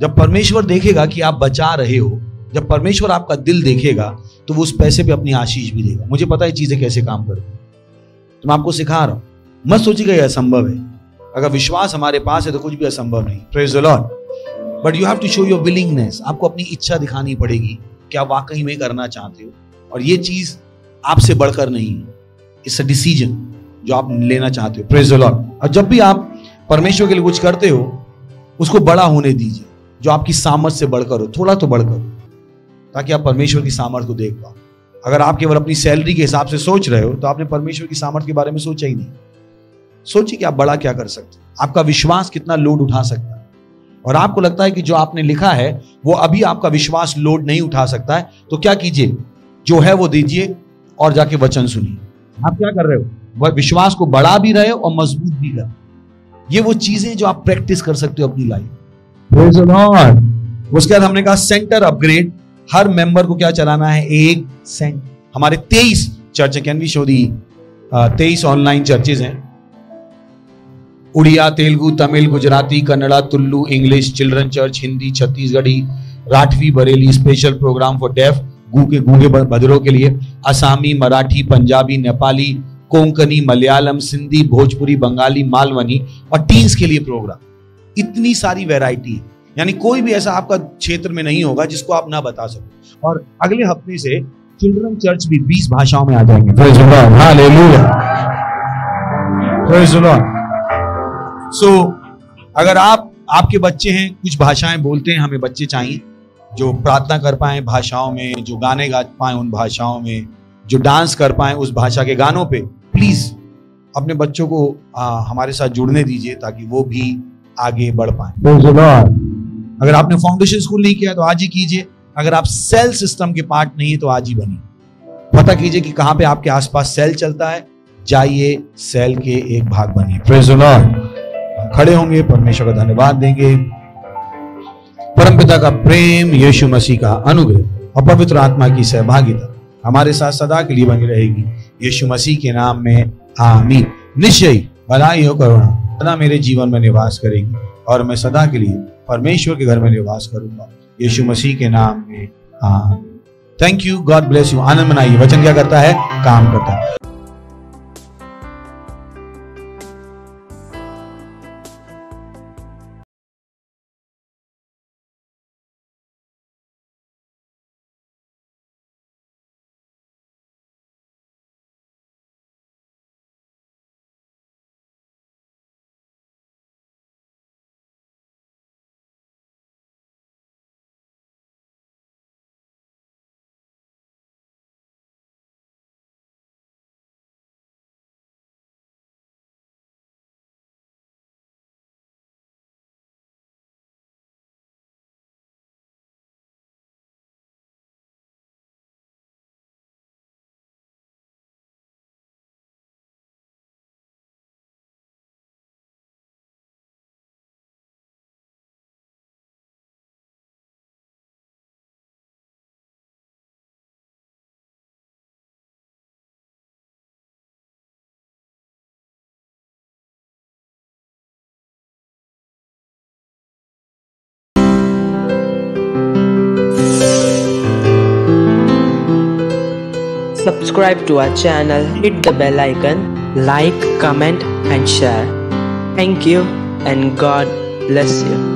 जब परमेश्वर देखेगा कि आप बचा रहे हो, जब परमेश्वर आपका दिल देखेगा तो वो उस पैसे पे अपनी आशीष भी देगा। मुझे पता है चीजें कैसे काम करती हैं, तो मैं आपको सिखा रहा हूं। मत सोचिएगा यह असंभव है। अगर विश्वास हमारे पास है तो कुछ भी असंभव नहीं। Praise the Lord. But you have to show your willingness. आपको अपनी इच्छा दिखानी पड़ेगी कि आप वाकई में करना चाहते हो, और ये चीज आपसे बढ़कर नहीं है। इट्स अ डिसीजन जो आप लेना चाहते हो। Praise the Lord. और जब भी आप परमेश्वर के लिए कुछ करते हो, उसको बड़ा होने दीजिए, जो आपकी सामर्थ से बढ़कर हो, थोड़ा तो बढ़कर, ताकि आप परमेश्वर की सामर्थ को देख पाओ। अगर आप केवल अपनी सैलरी के हिसाब से सोच रहे हो तो आपने परमेश्वर की सामर्थ के बारे में सोचा ही नहीं। सोचिए कि आप बड़ा क्या कर सकते हैं, आपका विश्वास कितना लोड उठा सकता है। और आपको लगता है कि जो आपने लिखा है वो अभी आपका विश्वास लोड नहीं उठा सकता है, तो क्या कीजिए, जो है वो दीजिए और जाके वचन सुनिए। आप क्या कर रहे हो, वह विश्वास को बढ़ा भी रहे हो और मजबूत भी कर। ये वो चीजें जो आप प्रैक्टिस कर सकते हो अपनी लाइफ। Praise the Lord. उसके बाद हमने कहा सेंटर अपग्रेड। हर मेंबर को क्या चलाना है, 1 सेंट। हमारे 23 church, can we show the 23 online churches हैं। Odia, Telugu, Tamil, Gujarati, Kannada, Tulu, English, children church, Hindi, Chhattisgarhi, Rathwi, Bareli, special programme for deaf, गूंगे बधिरों के लिए, असामी, मराठी, पंजाबी, नेपाली, कोंकणी, मलयालम, सिंधी, भोजपुरी, बंगाली, मालवनी, और टीन्स के लिए प्रोग्राम। इतनी सारी वैरायटी, यानी कोई भी ऐसा आपका क्षेत्र में नहीं होगा जिसको आप ना बता सको। और अगले हफ्ते से चिल्ड्रन चर्च भी 20 भाषाओं में आ जाएंगे। Praise the Lord, hallelujah, praise the Lord. So अगर आपके बच्चे हैं, कुछ भाषाएं बोलते हैं, हमें बच्चे चाहिए जो प्रार्थना कर पाए भाषाओं में, जो गाने गा पाए उन भाषाओं में, जो डांस कर पाए उस भाषा के गानों पे। प्लीज अपने बच्चों को हमारे साथ जुड़ने दीजिए ताकि वो भी आगे बढ़ पाए। अगर आपने फाउंडेशन स्कूल नहीं किया तो आज ही कीजिए। अगर आप सेल सिस्टम के पार्ट नहीं है तो आज ही बनिए। पता कीजिए कि कहां पे आपके आसपास सेल चलता है, जाइए सेल के एक भाग बनिए। Praise the Lord. खड़े होंगे, परमेश्वर का धन्यवाद देंगे। परमपिता का प्रेम, यीशु मसीह का अनुग्रह और पवित्र आत्मा की सहभागिता हमारे साथ सदा के लिए बनी रहेगी। यीशु मसीह के नाम में आमीन। निश्चय ही भलाई और करुणा सदा मेरे जीवन में निवास करेगी और मैं सदा के लिए परमेश्वर के घर में निवास करूंगा। यीशु मसीह के नाम में amen. Thank you, God bless you. आनंद मनाइए। वचन क्या करता है? काम करता है। Subscribe to our channel, hit the bell icon, like, comment and share. Thank you and God bless you.